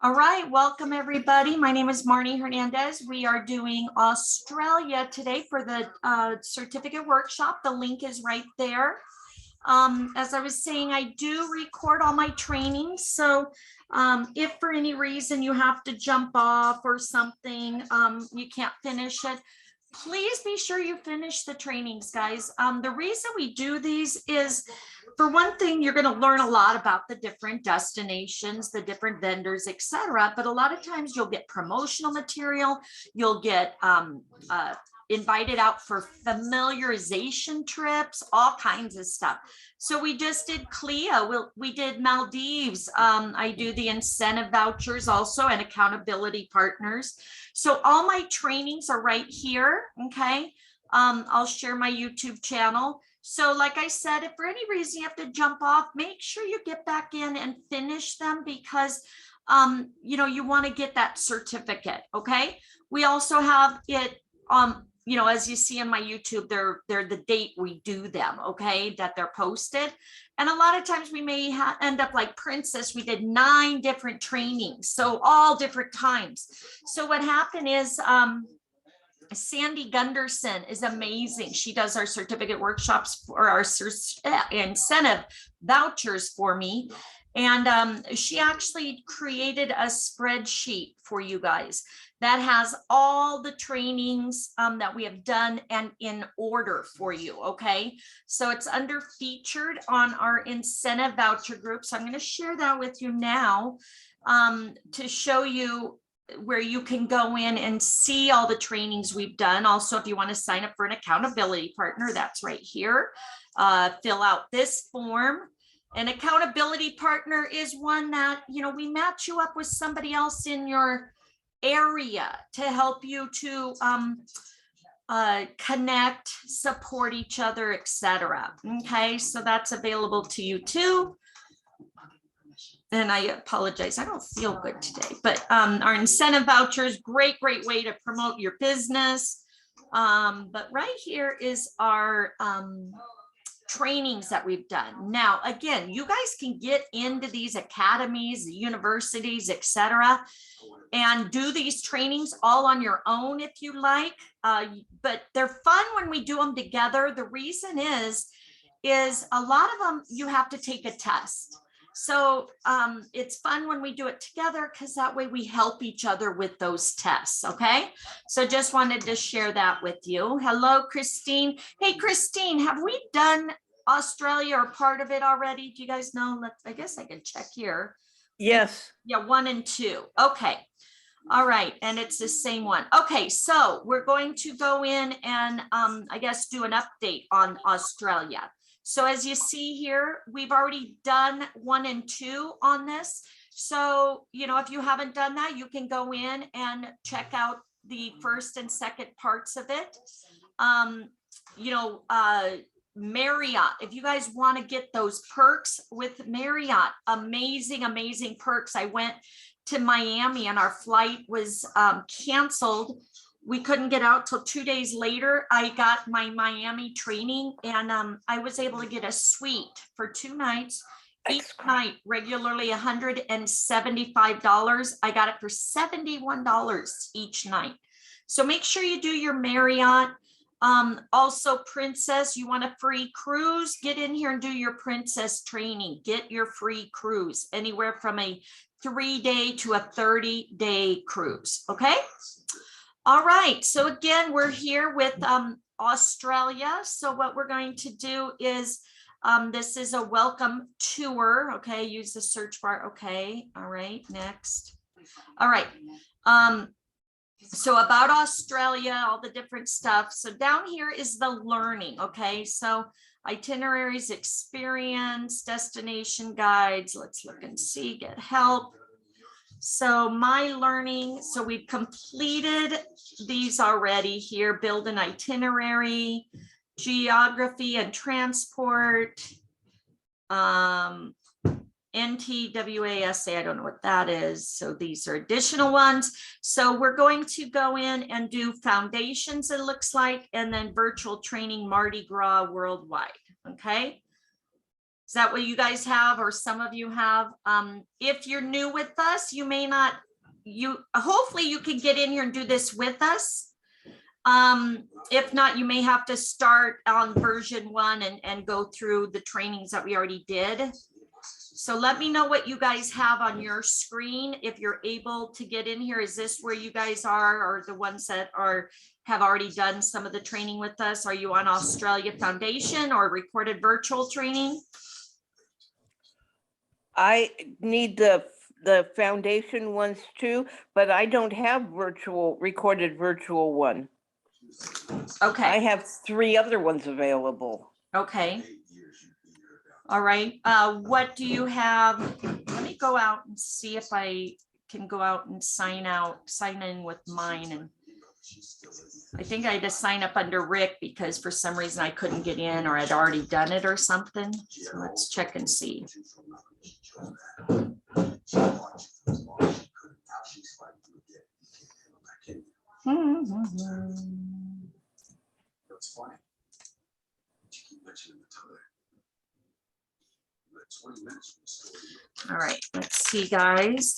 All right, welcome everybody. My name is Marnie Hernandez. We are doing Australia today for the certificate workshop. The link is right there. As I was saying, I do record all my trainings. So if for any reason you have to jump off or something, you can't finish it, please be sure you finish the trainings, guys. The reason we do these is, for one thing, you're going to learn a lot about the different destinations, the different vendors, etc. But a lot of times you'll get promotional material. You'll get invited out for familiarization trips, all kinds of stuff. So we just did CLIA, we did Maldives. I do the incentive vouchers also and accountability partners. So all my trainings are right here, okay? I'll share my YouTube channel. So like I said, if for any reason you have to jump off, make sure you get back in and finish them because you know, you want to get that certificate, okay? We also have it, you know, as you see on my YouTube, they're the date we do them, okay, that they're posted. And a lot of times we may end up like Princess, we did 9 different trainings, so all different times. So what happened is, Sandy Gunderson is amazing. She does our certificate workshops for our incentive vouchers for me. And she actually created a spreadsheet for you guys that has all the trainings that we have done and in order for you, okay? So it's under featured on our incentive voucher group. So I'm going to share that with you now to show you where you can go in and see all the trainings we've done. Also, if you want to sign up for an accountability partner, that's right here. Fill out this form. An accountability partner is one that, you know, we match you up with somebody else in your area to help you to connect, support each other, etc. Okay, so that's available to you too. And I apologize, I don't feel good today, but our incentive vouchers, great way to promote your business. But right here is our trainings that we've done. Now, again, you guys can get into these academies, the universities, etc., and do these trainings all on your own if you like. But they're fun when we do them together. The reason is a lot of them you have to take a test. So it's fun when we do it together because that way we help each other with those tests. Okay, so just wanted to share that with you. Hello, Christine. Hey, Christine, have we done Australia or part of it already? Do you guys know? I guess I can check here. Yes. Yeah, 1 and 2. Okay. All right. And it's the same one. Okay. So we're going to go in and I guess do an update on Australia. So as you see here, we've already done 1 and 2 on this. So, you know, if you haven't done that, you can go in and check out the first and second parts of it. You know, Marriott, if you guys want to get those perks with Marriott, amazing perks. I went to Miami and our flight was canceled. We couldn't get out till 2 days later. I got my Miami training and I was able to get a suite for 2 nights. Each night, regularly $175. I got it for $71 each night. So make sure you do your Marriott. Also, Princess, you want a free cruise? Get in here and do your Princess training. Get your free cruise, anywhere from a 3-day to a 30-day cruise. Okay. All right, so again, we're here with Australia. So what we're going to do is, this is a welcome tour. Okay, use the search bar. Okay, all right, next. All right, so about Australia, all the different stuff. So down here is the learning. Okay, so itineraries, experience, destination guides. Let's look and see, get help. So my learning, so we've completed these already here, build an itinerary, geography and transport, NTWASA, I don't know what that is. So these are additional ones. So we're going to go in and do foundations, it looks like, and then virtual training Mardi Gras worldwide, okay? Is that what you guys have, or some of you have? If you're new with us, you may not, hopefully you can get in here and do this with us. If not, you may have to start on version 1 and go through the trainings that we already did. So let me know what you guys have on your screen. If you're able to get in here, is this where you guys are, or the ones that have already done some of the training with us? Are you on Australia Foundation or recorded virtual training? I need the foundation ones too, but I don't have recorded virtual one. Okay. I have 3 other ones available. Okay. All right. What do you have? Let me go out and see if I can go out and sign in with mine. And I think I had to sign up under Rick because for some reason I couldn't get in, or I'd already done it or something. So let's check and see. All right, let's see, guys.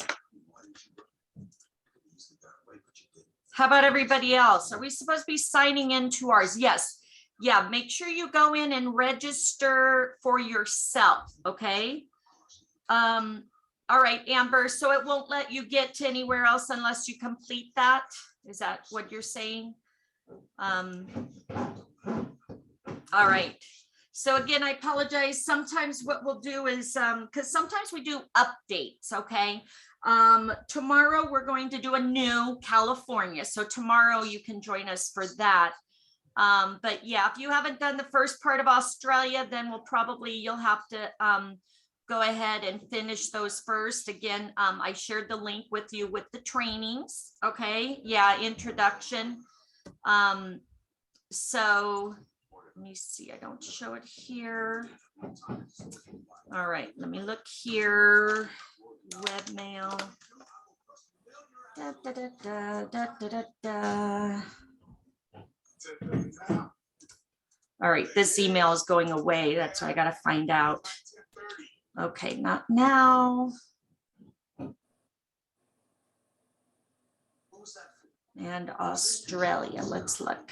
How about everybody else? Are we supposed to be signing into ours? Yes. Yeah, make sure you go in and register for yourself, okay? All right, Amber, so it won't let you get to anywhere else unless you complete that? Is that what you're saying? All right. So again, I apologize. Sometimes what we'll do is, because sometimes we do updates, okay? Tomorrow we're going to do a new California. So tomorrow you can join us for that. But yeah, if you haven't done the first part of Australia, then you'll have to go ahead and finish those first. Again, I shared the link with you with the trainings, okay? Yeah, introduction. So let me see, I don't show it here. All right, let me look here. Webmail. Da, da, da, da, da, da, da. All right, this email is going away. That's what I got to find out. Okay, not now. And Australia, let's look.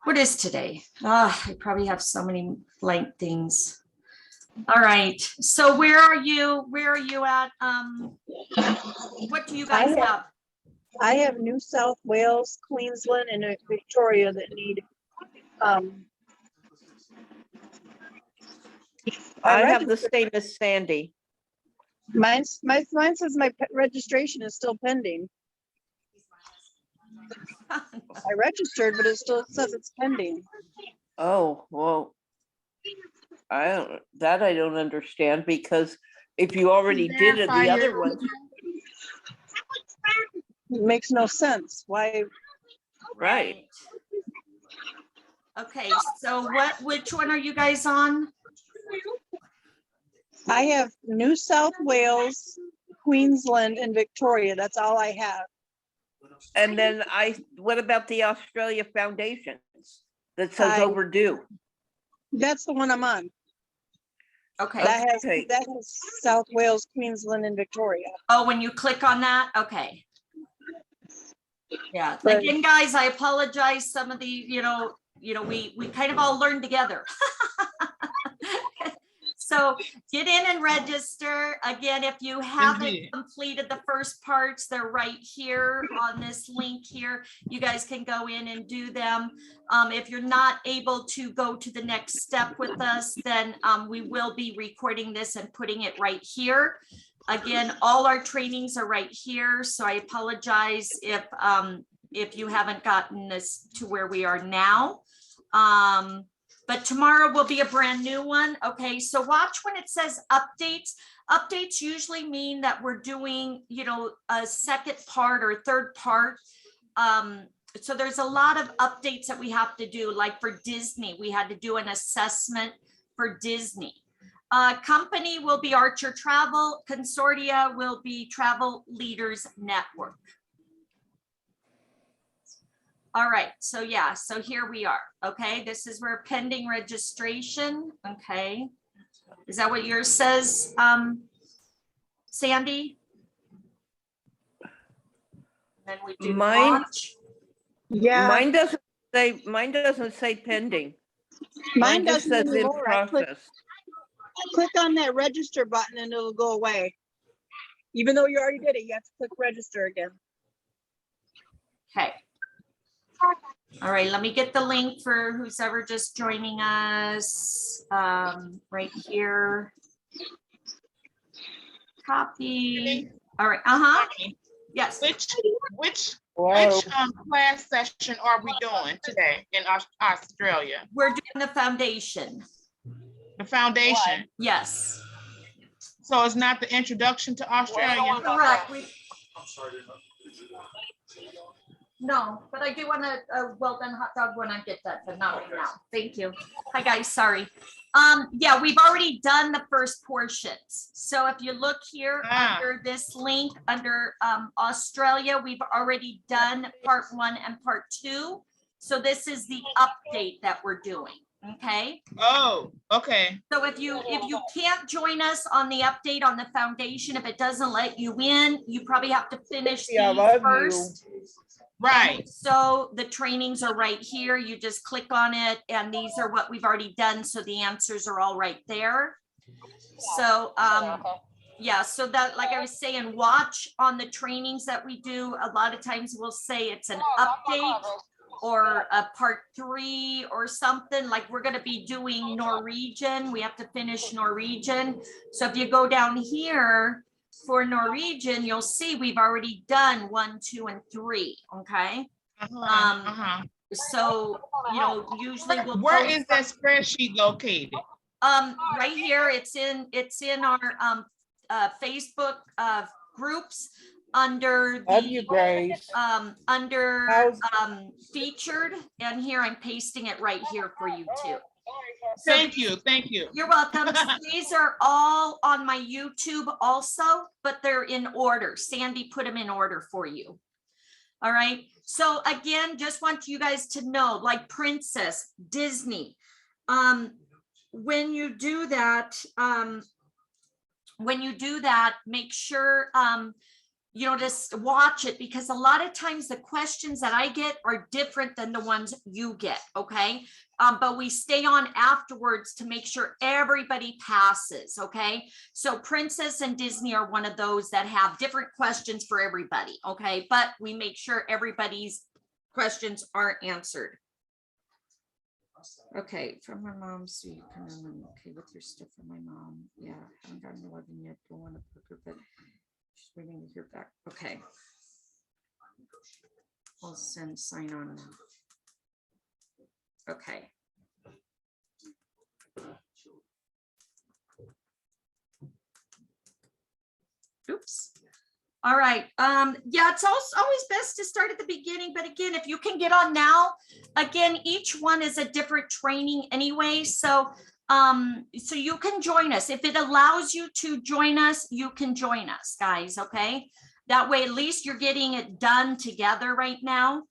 What is today? I probably have so many blank things. All right, so where are you? Where are you at? What do you guys have? I have New South Wales, Queensland, and Victoria that need. I have the same as Sandy. Mine says my registration is still pending. I registered, but it still says it's pending. Oh, well, I don't understand, because if you already did it, the other ones. It makes no sense. Why? Right. Okay, so which one are you guys on? I have New South Wales, Queensland, and Victoria. That's all I have. And then what about the Australia Foundations that says overdue? That's the one I'm on. Okay. That has South Wales, Queensland, and Victoria. Oh, when you click on that, okay. Yeah, again, guys, I apologize. Some of the, we kind of all learned together. So get in and register. Again, if you haven't completed the first parts, they're right here on this link here. You guys can go in and do them. If you're not able to go to the next step with us, then we will be recording this and putting it right here. Again, all our trainings are right here. So I apologize if you haven't gotten this to where we are now. But tomorrow will be a brand new one. Okay, so watch when it says updates. Updates usually mean that we're doing, a second part or third part. So there's a lot of updates that we have to do. Like for Disney, we had to do an assessment for Disney. Company will be Archer Travel. Consortia will be Travel Leaders Network. All right, so yeah, so here we are. Okay, this is where pending registration. Okay. Is that what yours says, Sandy? Then we do Mine- launch. Yeah, Mine doesn't say pending. mine just doesn't says in anymore. I process. click on that register button and it'll go away. Even though you already did it, you have to click register again. Okay. All right, let me get the link for who's ever just joining us, right here. Copy. All right, yes, Which Wow. class session are we doing today in Australia? we're doing the foundation. The foundation. Yes, So it's not the introduction to Australia. correct. No, but I do want a well done hot dog when I get that, but not right now. Thank you. Hi, guys, sorry. Yeah, we've already done the first portions. So if you look here under this link, under Australia, we've already done part 1 and part 2. So this is the update that we're doing, okay? Oh, okay. So if you can't join us on the update on the foundation, if it doesn't let you in, you probably have to finish Yeah, I these love you. first. Right. So the trainings are right here. You just click on it and these are what we've already done. So the answers are all right there. So, yeah, so that, like I was saying, watch on the trainings that we do. A lot of times we'll say it's an update or a part 3 or something. Like we're going to be doing Norwegian. We have to finish Norwegian. So if you go down here for Norwegian, you'll see we've already done 1, 2, and 3. Okay. So, you know, usually we'll Where go is that spreadsheet located? right here. It's in our Facebook groups under Love you, the Grace. under How's- featured, and here I'm pasting it right here for you too. So Thank you. Thank you. you're welcome. These are all on my YouTube also, but they're in order. Sandy put them in order for you. All right. So again, just want you guys to know, like Princess, Disney, when you do that, make sure, you know, just watch it, because a lot of times the questions that I get are different than the ones you get. Okay. But we stay on afterwards to make sure everybody passes. Okay. So Princess and Disney are one of those that have different questions for everybody. Okay. But we make sure everybody's questions are answered. Okay. From my mom. So you can, okay, with your stuff from my mom. Yeah. Haven't gotten 11 yet. Don't want to book her, but she's waiting to hear back. Okay. I'll sign on now. Okay. Oops. All right. Yeah, it's also always best to start at the beginning, but again, if you can get on now, again, each one is a different training anyway. So so you can join us. If it allows you to join us, you can join us, guys. Okay. That way, at least you're getting it done together right now.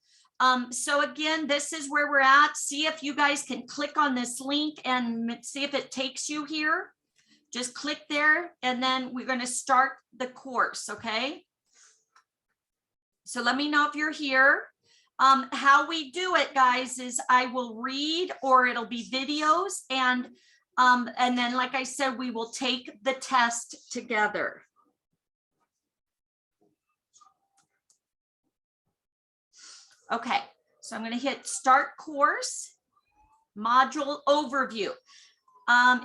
So again, this is where we're at. See if you guys can click on this link and see if it takes you here. Just click there and then we're going to start the course. Okay. So let me know if you're here. How we do it, guys, is I will read, or it'll be videos, and then, like I said, we will take the test together. Okay, so I'm going to hit start course, module overview.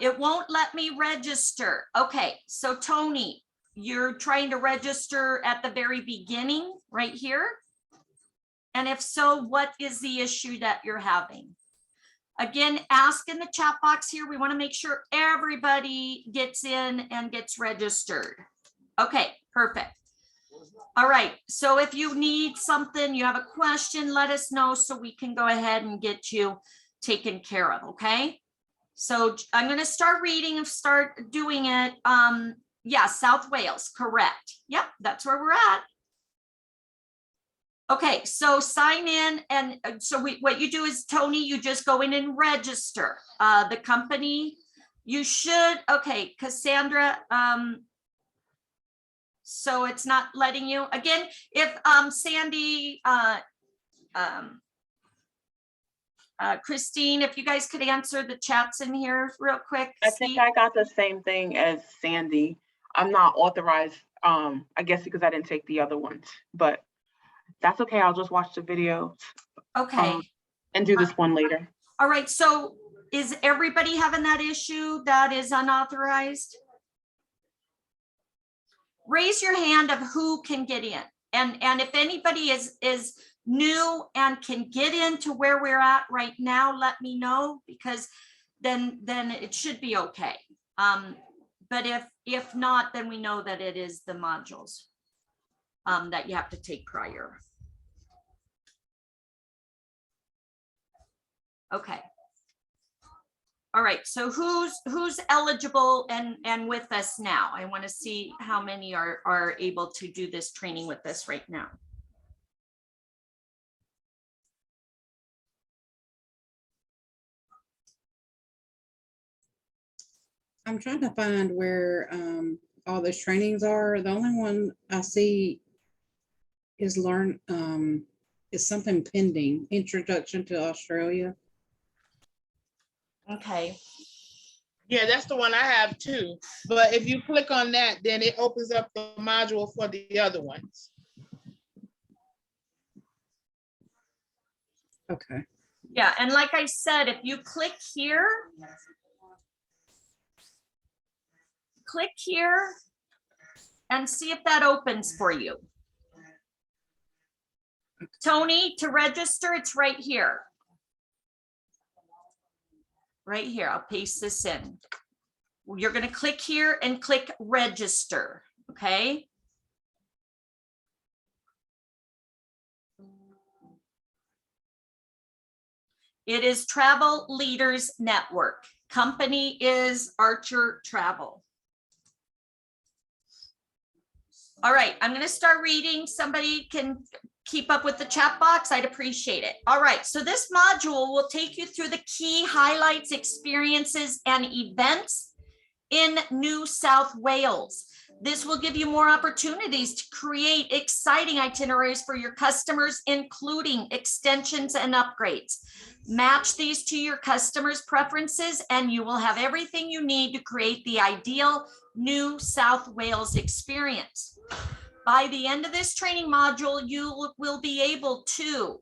It won't let me register. Okay, so Tony, you're trying to register at the very beginning right here. And if so, what is the issue that you're having? Again, ask in the chat box here. We want to make sure everybody gets in and gets registered. Okay, perfect. All right, so if you need something, you have a question, let us know so we can go ahead and get you taken care of, okay? So I'm going to start reading and start doing it. Yeah, South Wales, correct. Yep, that's where we're at. Okay, so sign in and what you do is, Tony, you just go in and register the company. You should, okay, Cassandra, so it's not letting you, again, if Sandy, Christine, if you guys could answer the chats in here real quick. I think see- I got the same thing as Sandy. I'm not authorized, I guess because I didn't take the other ones, but that's okay. I'll just watch the video Okay, and do this one later. all right, so is everybody having that issue that is unauthorized? Raise your hand of who can get in. And if anybody is new and can get into where we're at right now, let me know, because then it should be okay. But if not, then we know that it is the modules that you have to take prior. Okay. All right, so who's eligible and with us now? I want to see how many are able to do this training with us right now. I'm trying to find where all those trainings are. The only one I see is is something pending, Introduction to Australia. Okay, Yeah, that's the one I have too. But if you click on that, then it opens up the module for the other ones. Okay. yeah, and like I said, if you click here and see if that opens for you. Tony, to register, it's right here. Right here, I'll paste this in. You're gonna click here and click register, okay? It is Travel Leaders Network. Company is Archer Travel. All right, I'm gonna start reading. Somebody can keep up with the chat box. I'd appreciate it. All right, so this module will take you through the key highlights, experiences, and events in New South Wales. This will give you more opportunities to create exciting itineraries for your customers, including extensions and upgrades. Match these to your customers' preferences, and you will have everything you need to create the ideal New South Wales experience. By the end of this training module, you will be able to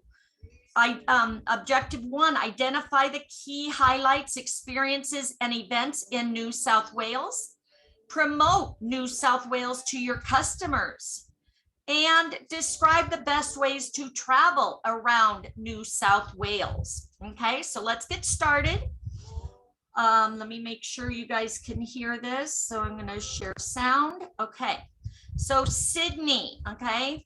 objective 1, identify the key highlights, experiences, and events in New South Wales. Promote New South Wales to your customers. And describe the best ways to travel around New South Wales. Okay, so let's get started. Let me make sure you guys can hear this. So I'm going to share sound. Okay, so Sydney, okay.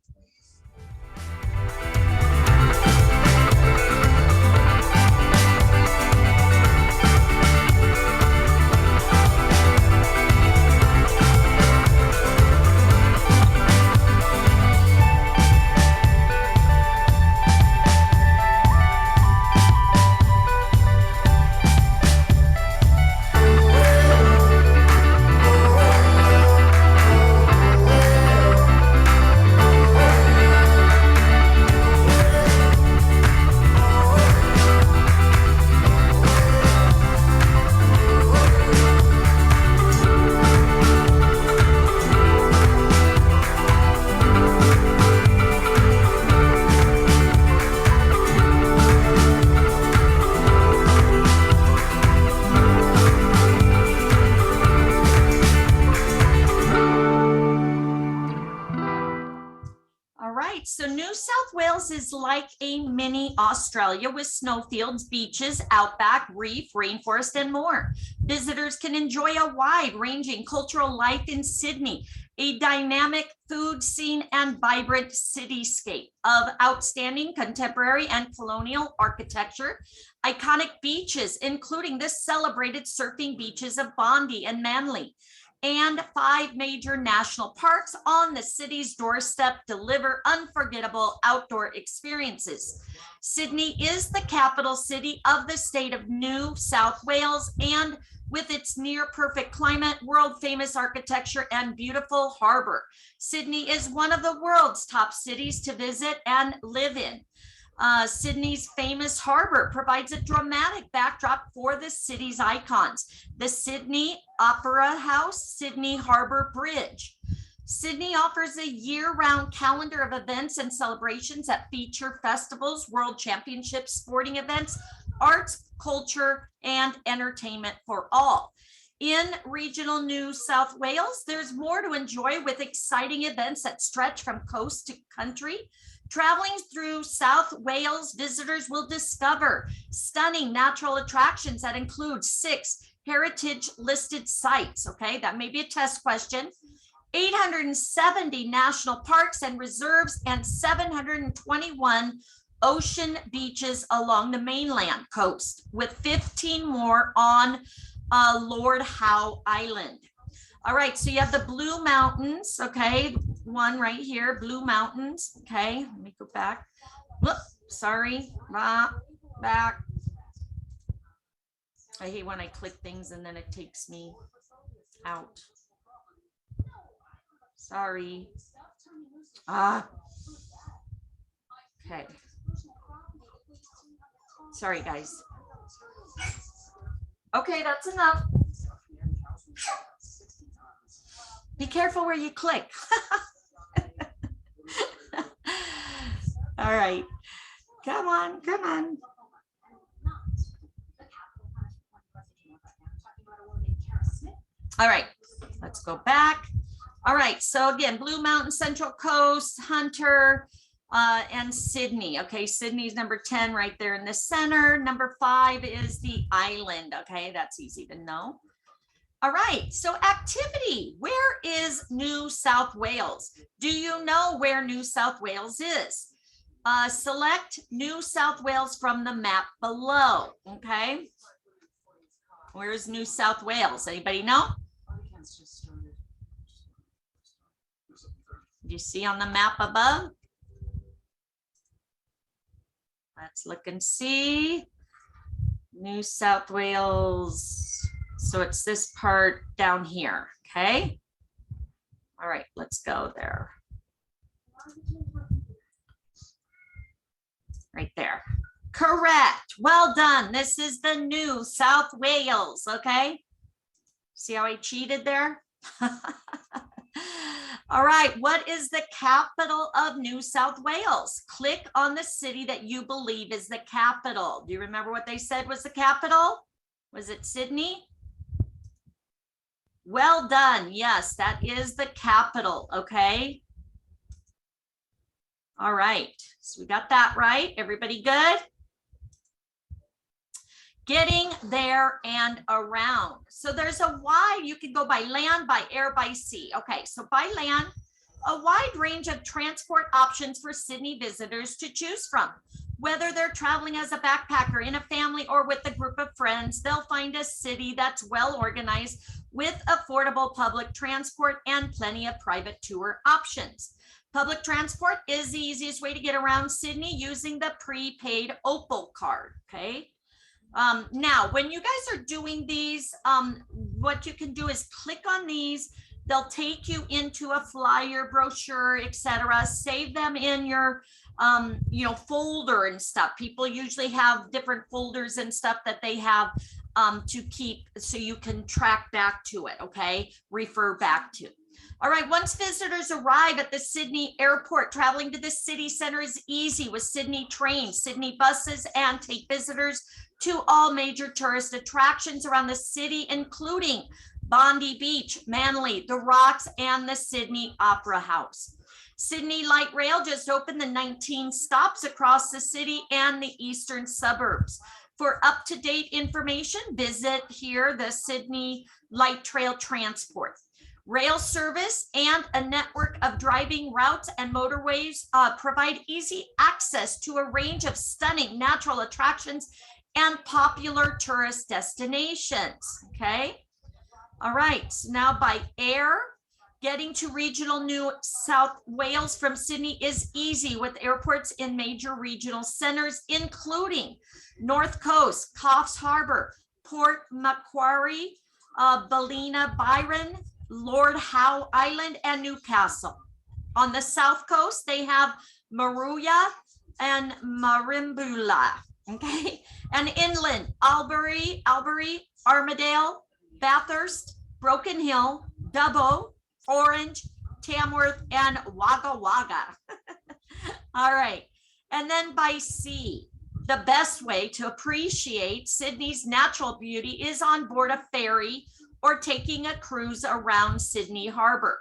So New South Wales is like a mini Australia with snowfields, beaches, outback, reef, rainforest, and more. Visitors can enjoy a wide-ranging cultural life in Sydney, a dynamic food scene and vibrant cityscape of outstanding contemporary and colonial architecture, iconic beaches, including the celebrated surfing beaches of Bondi and Manly, and 5 major national parks on the city's doorstep deliver unforgettable outdoor experiences. Sydney is the capital city of the state of New South Wales, and with its near perfect climate, world famous architecture, and beautiful harbor, Sydney is one of the world's top cities to visit and live in. Sydney's famous harbor provides a dramatic backdrop for the city's icons: the Sydney Opera House, Sydney Harbor Bridge. Sydney offers a year-round calendar of events and celebrations that feature festivals, world championships, sporting events, arts, culture, and entertainment for all. In regional New South Wales, there's more to enjoy with exciting events that stretch from coast to country. Traveling through South Wales, visitors will discover stunning natural attractions that include 6 heritage listed sites. Okay, that may be a test question. 870 national parks and reserves, and 721 ocean beaches along the mainland coast, with 15 more on Lord Howe Island. All right, so you have the Blue Mountains, okay, one right here, Blue Mountains, okay, let me go back. Whoop, sorry, back. I hate when I click things and then it takes me out. Sorry. Okay. Sorry, guys. Okay, that's enough. Be careful where you click. All right. Come on, come on. All right, let's go back. All right, so again, Blue Mountain, Central Coast, Hunter, and Sydney. Okay, Sydney's number 10 right there in the center. Number 5 is the island. Okay, that's easy to know. All right, so activity. Where is New South Wales? Do you know where New South Wales is? Select New South Wales from the map below. Okay, where's New South Wales? Anybody know? Do you see on the map above? Let's look and see. New South Wales. So it's this part down here, okay? All right, let's go there. Right there. Correct. Well done. This is the New South Wales, okay? See how I cheated there? All right, what is the capital of New South Wales? Click on the city that you believe is the capital. Do you remember what they said was the capital? Was it Sydney? Well done. Yes, that is the capital, okay? All right, so we got that right. Everybody good? Getting there and around. So there's a wide, you can go by land, by air, by sea. Okay, so by land, a wide range of transport options for Sydney visitors to choose from. Whether they're traveling as a backpacker, in a family, or with a group of friends, they'll find a city that's well organized with affordable public transport and plenty of private tour options. Public transport is the easiest way to get around Sydney using the prepaid Opal card, okay? Now, when you guys are doing these, what you can do is click on these. They'll take you into a flyer, brochure, etc. Save them in your, folder and stuff. People usually have different folders and stuff that they have to keep so you can track back to it, okay? Refer back to. All right, once visitors arrive at the Sydney airport, traveling to the city center is easy with Sydney trains, Sydney buses, and take visitors to all major tourist attractions around the city, including Bondi Beach, Manly, the Rocks, and the Sydney Opera House. Sydney Light Rail just opened the 19 stops across the city and the eastern suburbs. For up-to-date information, visit here the Sydney Light Trail Transport. Rail service and a network of driving routes and motorways provide easy access to a range of stunning natural attractions and popular tourist destinations, okay? All right, so now by air, getting to regional New South Wales from Sydney is easy with airports in major regional centers, including North Coast, Coffs Harbour, Port Macquarie, Ballina, Byron, Lord Howe Island, and Newcastle. On the South Coast, they have Maruya and Marimbula, okay? And inland, Albury, Armadale, Bathurst, Broken Hill, Dubbo, Orange, Tamworth, and Wagga Wagga. All right. And then by sea, the best way to appreciate Sydney's natural beauty is on board a ferry or taking a cruise around Sydney Harbor.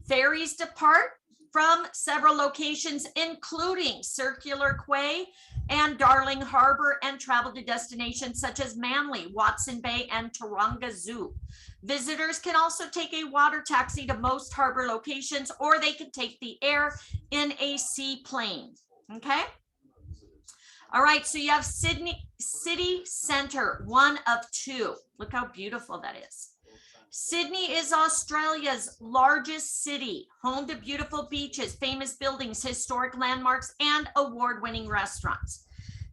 Ferries depart from several locations, including Circular Quay and Darling Harbor, and travel to destinations such as Manly, Watson Bay, and Taronga Zoo. Visitors can also take a water taxi to most harbor locations, or they can take the air in a seaplane. Okay. All right, so you have Sydney City Centre, one of two. Look how beautiful that is. Sydney is Australia's largest city, home to beautiful beaches, famous buildings, historic landmarks, and award-winning restaurants.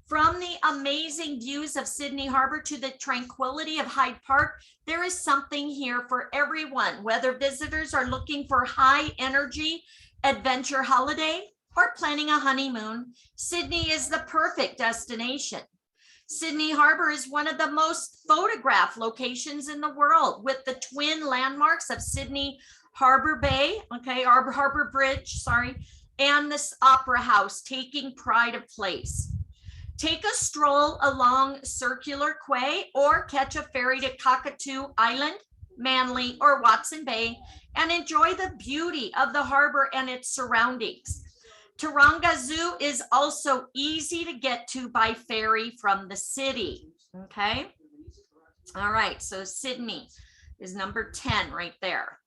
From the amazing views of Sydney Harbor to the tranquility of Hyde Park, there is something here for everyone, whether visitors are looking for high energy adventure holiday or planning a honeymoon. Sydney is the perfect destination. Sydney Harbor is one of the most photographed locations in the world, with the twin landmarks of Sydney Harbor Bay, okay, Harbor Bridge, sorry, and this Opera House taking pride of place. Take a stroll along Circular Quay or catch a ferry to Cockatoo Island, Manly, or Watson Bay and enjoy the beauty of the harbor and its surroundings. Taronga Zoo is also easy to get to by ferry from the city, okay? All right, so Sydney is number 10 right there.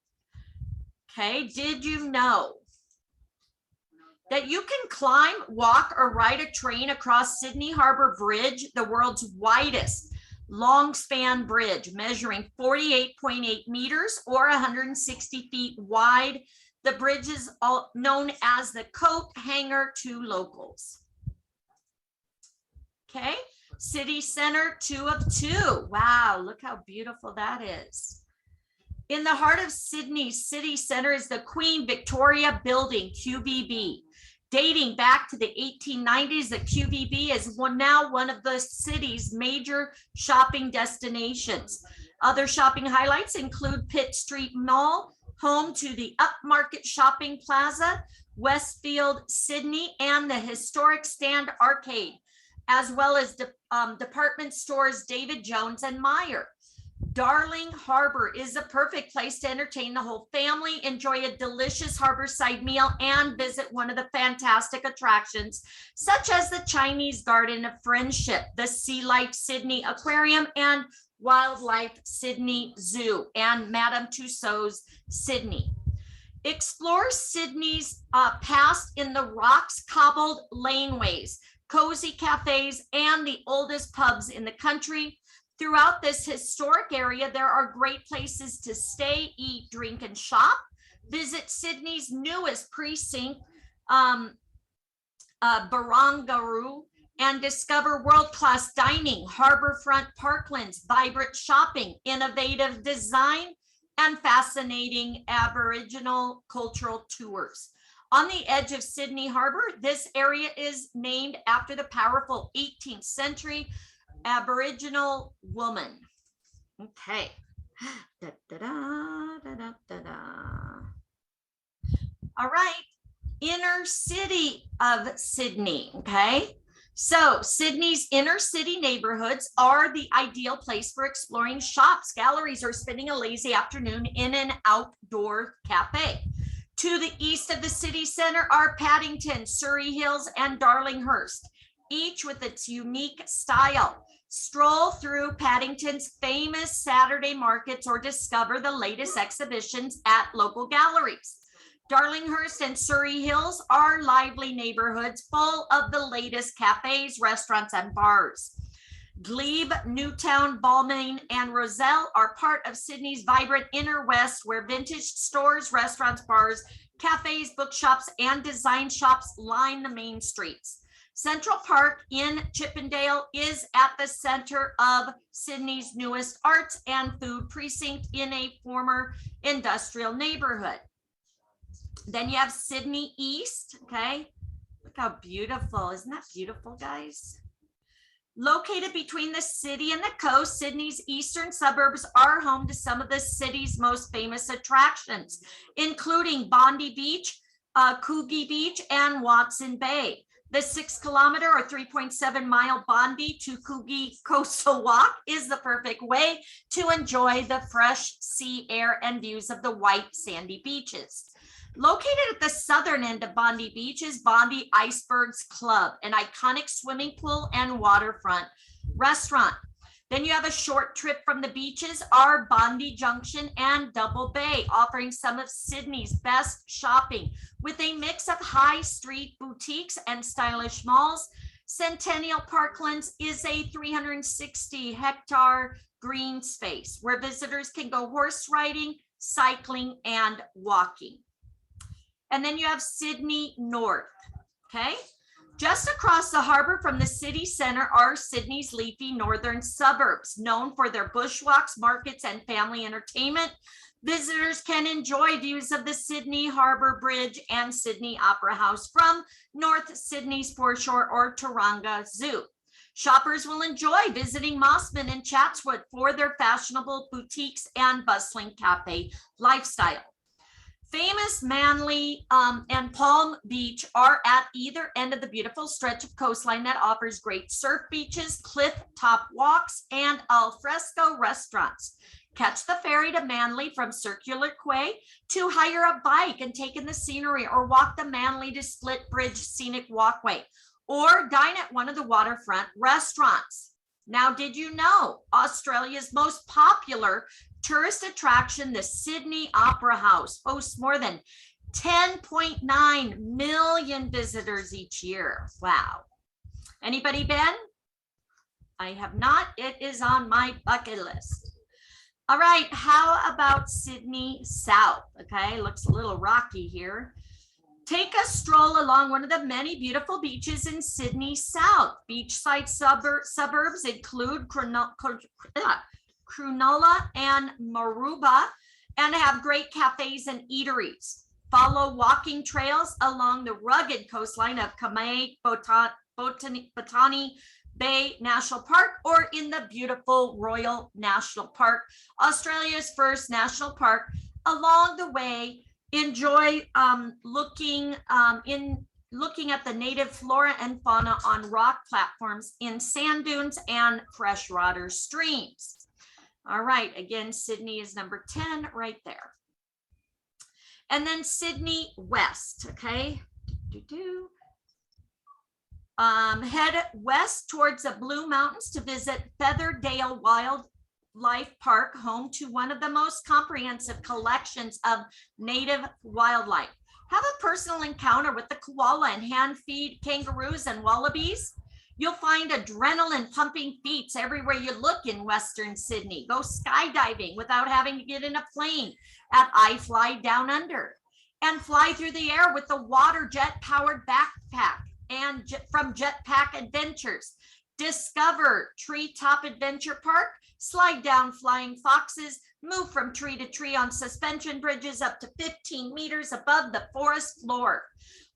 Okay, did you know that you can climb, walk, or ride a train across Sydney Harbor Bridge, the world's widest long span bridge, measuring 48.8 meters or 160 feet wide? The bridge is known as the coat hanger to locals. Okay, City Center, 2 of 2. Wow, look how beautiful that is. In the heart of Sydney's city center is the Queen Victoria Building, QVB. Dating back to the 1890s, the QVB is now one of the city's major shopping destinations. Other shopping highlights include Pitt Street Mall, home to the upmarket shopping plaza, Westfield Sydney, and the historic Stand Arcade, as well as department stores David Jones and Meijer. Darling Harbor is a perfect place to entertain the whole family, enjoy a delicious harborside meal, and visit one of the fantastic attractions, such as the Chinese Garden of Friendship, the Sea Life Sydney Aquarium, and Wildlife Sydney Zoo, and Madame Tussauds Sydney. Explore Sydney's past in the rocks cobbled laneways, cozy cafes, and the oldest pubs in the country. Throughout this historic area, there are great places to stay, eat, drink, and shop. Visit Sydney's newest precinct, Barangaroo, and discover world-class dining, harborfront parklands, vibrant shopping, innovative design, and fascinating Aboriginal cultural tours. On the edge of Sydney Harbor, this area is named after the powerful 18th century Aboriginal woman. Okay. Da, da, da, da, da, da, da. All right. Inner city of Sydney. Okay. So Sydney's inner city neighborhoods are the ideal place for exploring shops, galleries, or spending a lazy afternoon in an outdoor cafe. To the east of the city center are Paddington, Surrey Hills, and Darlinghurst, each with its unique style. Stroll through Paddington's famous Saturday markets or discover the latest exhibitions at local galleries. Darlinghurst and Surrey Hills are lively neighborhoods full of the latest cafes, restaurants, and bars. Glebe, Newtown, Balmain, and Roselle are part of Sydney's vibrant inner west, where vintage stores, restaurants, bars, cafes, bookshops, and design shops line the main streets. Central Park in Chippendale is at the center of Sydney's newest arts and food precinct in a former industrial neighborhood. Then you have Sydney East, okay? Look how beautiful. Isn't that beautiful, guys? Located between the city and the coast, Sydney's eastern suburbs are home to some of the city's most famous attractions, including Bondi Beach, Coogee Beach, and Watson Bay. The 6-kilometer or 3.7-mile Bondi to Coogee Coastal Walk is the perfect way to enjoy the fresh sea air and views of the white sandy beaches. Located at the southern end of Bondi Beach is Bondi Icebergs Club, an iconic swimming pool and waterfront restaurant. Then you have a short trip from the beaches are Bondi Junction and Double Bay, offering some of Sydney's best shopping with a mix of high street boutiques and stylish malls. Centennial Parklands is a 360-hectare green space where visitors can go horse riding, cycling, and walking. And then you have Sydney North, okay? Just across the harbor from the city center are Sydney's leafy northern suburbs, known for their bushwalks, markets, and family entertainment. Visitors can enjoy views of the Sydney Harbour Bridge and Sydney Opera House from North Sydney's foreshore or Taronga Zoo. Shoppers will enjoy visiting Mossman and Chatswood for their fashionable boutiques and bustling cafe lifestyle. Famous Manly and Palm Beach are at either end of the beautiful stretch of coastline that offers great surf beaches, cliff top walks, and al fresco restaurants. Catch the ferry to Manly from Circular Quay to hire a bike and take in the scenery, or walk the Manly to Split Bridge Scenic Walkway, or dine at one of the waterfront restaurants. Now, did you know Australia's most popular tourist attraction, the Sydney Opera House, hosts more than 10.9 million visitors each year? Wow. Anybody been? I have not. It is on my bucket list. All right, how about Sydney South? Okay, looks a little rocky here. Take a stroll along one of the many beautiful beaches in Sydney South. Beachside suburbs include Cronulla and Maroubra, and have great cafes and eateries. Follow walking trails along the rugged coastline of Kamai Botany Bay National Park, or in the beautiful Royal National Park, Australia's first national park. Along the way, enjoy looking at the native flora and fauna on rock platforms in sand dunes and freshwater streams. All right, again, Sydney is number 10 right there. And then Sydney West, okay? Head west towards the Blue Mountains to visit Featherdale Wildlife Park, home to one of the most comprehensive collections of native wildlife. Have a personal encounter with the koala and hand feed kangaroos and wallabies. You'll find adrenaline pumping feats everywhere you look in Western Sydney. Go skydiving without having to get in a plane at iFly Down Under, and fly through the air with the water jet powered backpack and from Jetpack Adventures. Discover Treetop Adventure Park, slide down flying foxes, move from tree to tree on suspension bridges up to 15 meters above the forest floor.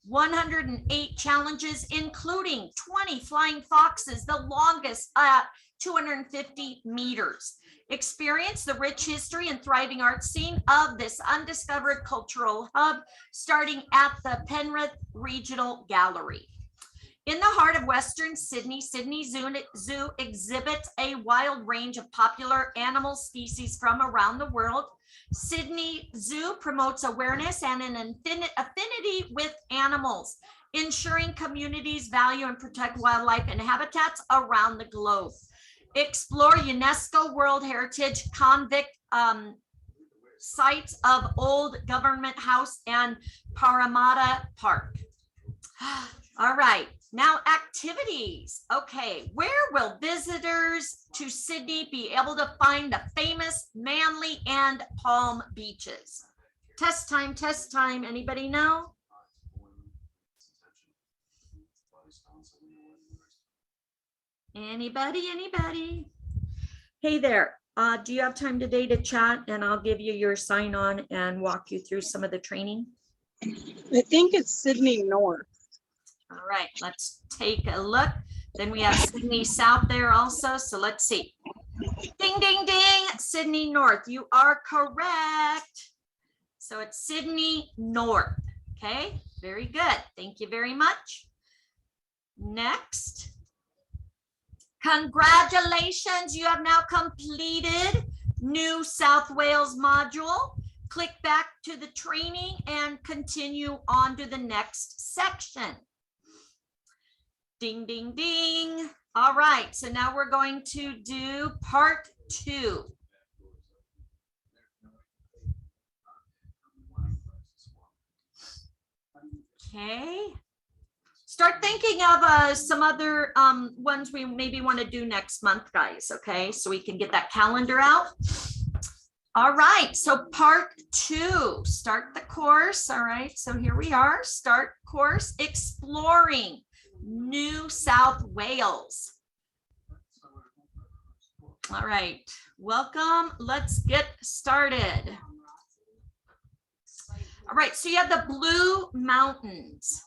108 challenges, including 20 flying foxes, the longest at 250 meters. Experience the rich history and thriving art scene of this undiscovered cultural hub, starting at the Penrith Regional Gallery. In the heart of Western Sydney, Sydney Zoo exhibits a wild range of popular animal species from around the world. Sydney Zoo promotes awareness and an affinity with animals, ensuring communities value and protect wildlife and habitats around the globe. Explore UNESCO World Heritage convict sites of Old Government House and Parramatta Park. All right, Now, activities. Okay, where will visitors to Sydney be able to find the famous Manly and Palm beaches? Test time, test time. Anybody know? Anybody? Hey there, do you have time today to chat and I'll give you your sign on and walk you through some of the training? I think it's Sydney North. All right, let's take a look. Then we have Sydney South there also. So let's see. Ding, ding, ding. Sydney North. You are correct. So it's Sydney North. Okay, very good. Thank you very much. Next. Congratulations. You have now completed New South Wales module. Click back to the training and continue on to the next section. Ding, ding, ding. All right, so now we're going to do part 2. Okay. Start thinking of some other ones we maybe want to do next month, guys, okay? So we can get that calendar out. All right, so part 2, start the course. All right, so here we are, start course, exploring New South Wales. All right, welcome. Let's get started. All right, so you have the Blue Mountains.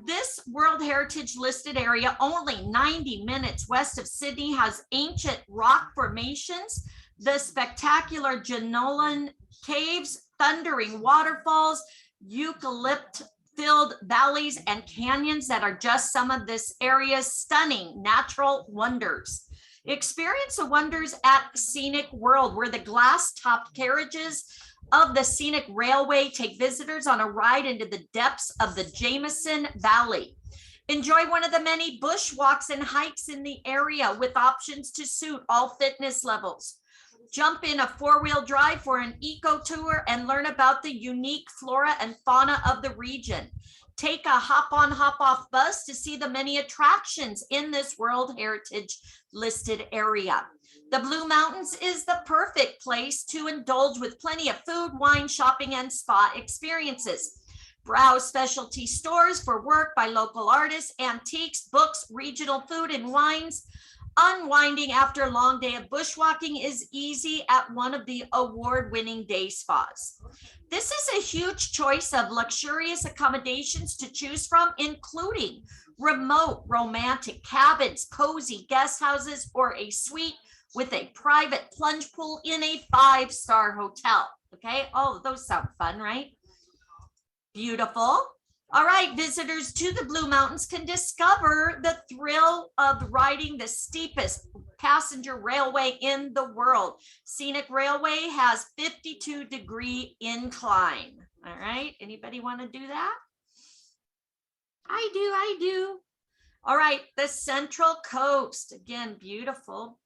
This World Heritage listed area, only 90 minutes west of Sydney, has ancient rock formations, the spectacular Jenolan Caves, thundering waterfalls, eucalypt-filled valleys and canyons that are just some of this area's stunning natural wonders. Experience the wonders at Scenic World, where the glass-topped carriages of the Scenic Railway take visitors on a ride into the depths of the Jameson Valley. Enjoy one of the many bushwalks and hikes in the area with options to suit all fitness levels. Jump in a 4-wheel drive for an eco tour and learn about the unique flora and fauna of the region. Take a hop-on, hop-off bus to see the many attractions in this World Heritage listed area. The Blue Mountains is the perfect place to indulge with plenty of food, wine, shopping, and spa experiences. Browse specialty stores for work by local artists, antiques, books, regional food, and wines. Unwinding after a long day of bushwalking is easy at one of the award-winning day spas. This is a huge choice of luxurious accommodations to choose from, including remote romantic cabins, cozy guest houses, or a suite with a private plunge pool in a 5-star hotel. Okay, oh, those sound fun, right? Beautiful. All right, visitors to the Blue Mountains can discover the thrill of riding the steepest passenger railway in the world. Scenic Railway has 52-degree incline. All right, anybody want to do that? I do. All right, the Central Coast. Again, beautiful.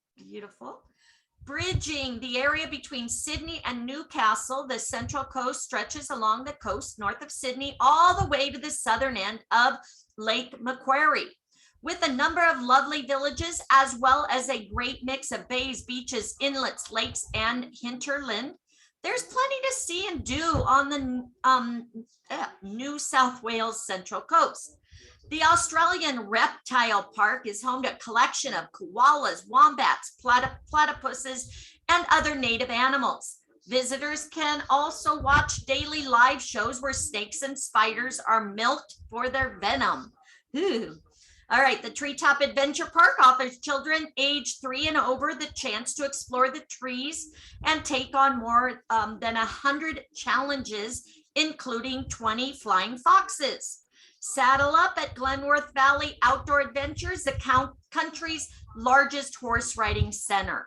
Bridging the area between Sydney and Newcastle, the Central Coast stretches along the coast north of Sydney all the way to the southern end of Lake Macquarie. With a number of lovely villages, as well as a great mix of bays, beaches, inlets, lakes, and hinterland, there's plenty to see and do on the New South Wales Central Coast. The Australian Reptile Park is home to a collection of koalas, wombats, platypuses, and other native animals. Visitors can also watch daily live shows where snakes and spiders are milked for their venom. Ooh. All right, the Treetop Adventure Park offers children age 3 and over the chance to explore the trees and take on more than 100 challenges, including 20 flying foxes. Saddle up at Glenworth Valley Outdoor Adventures, the country's largest horse riding center.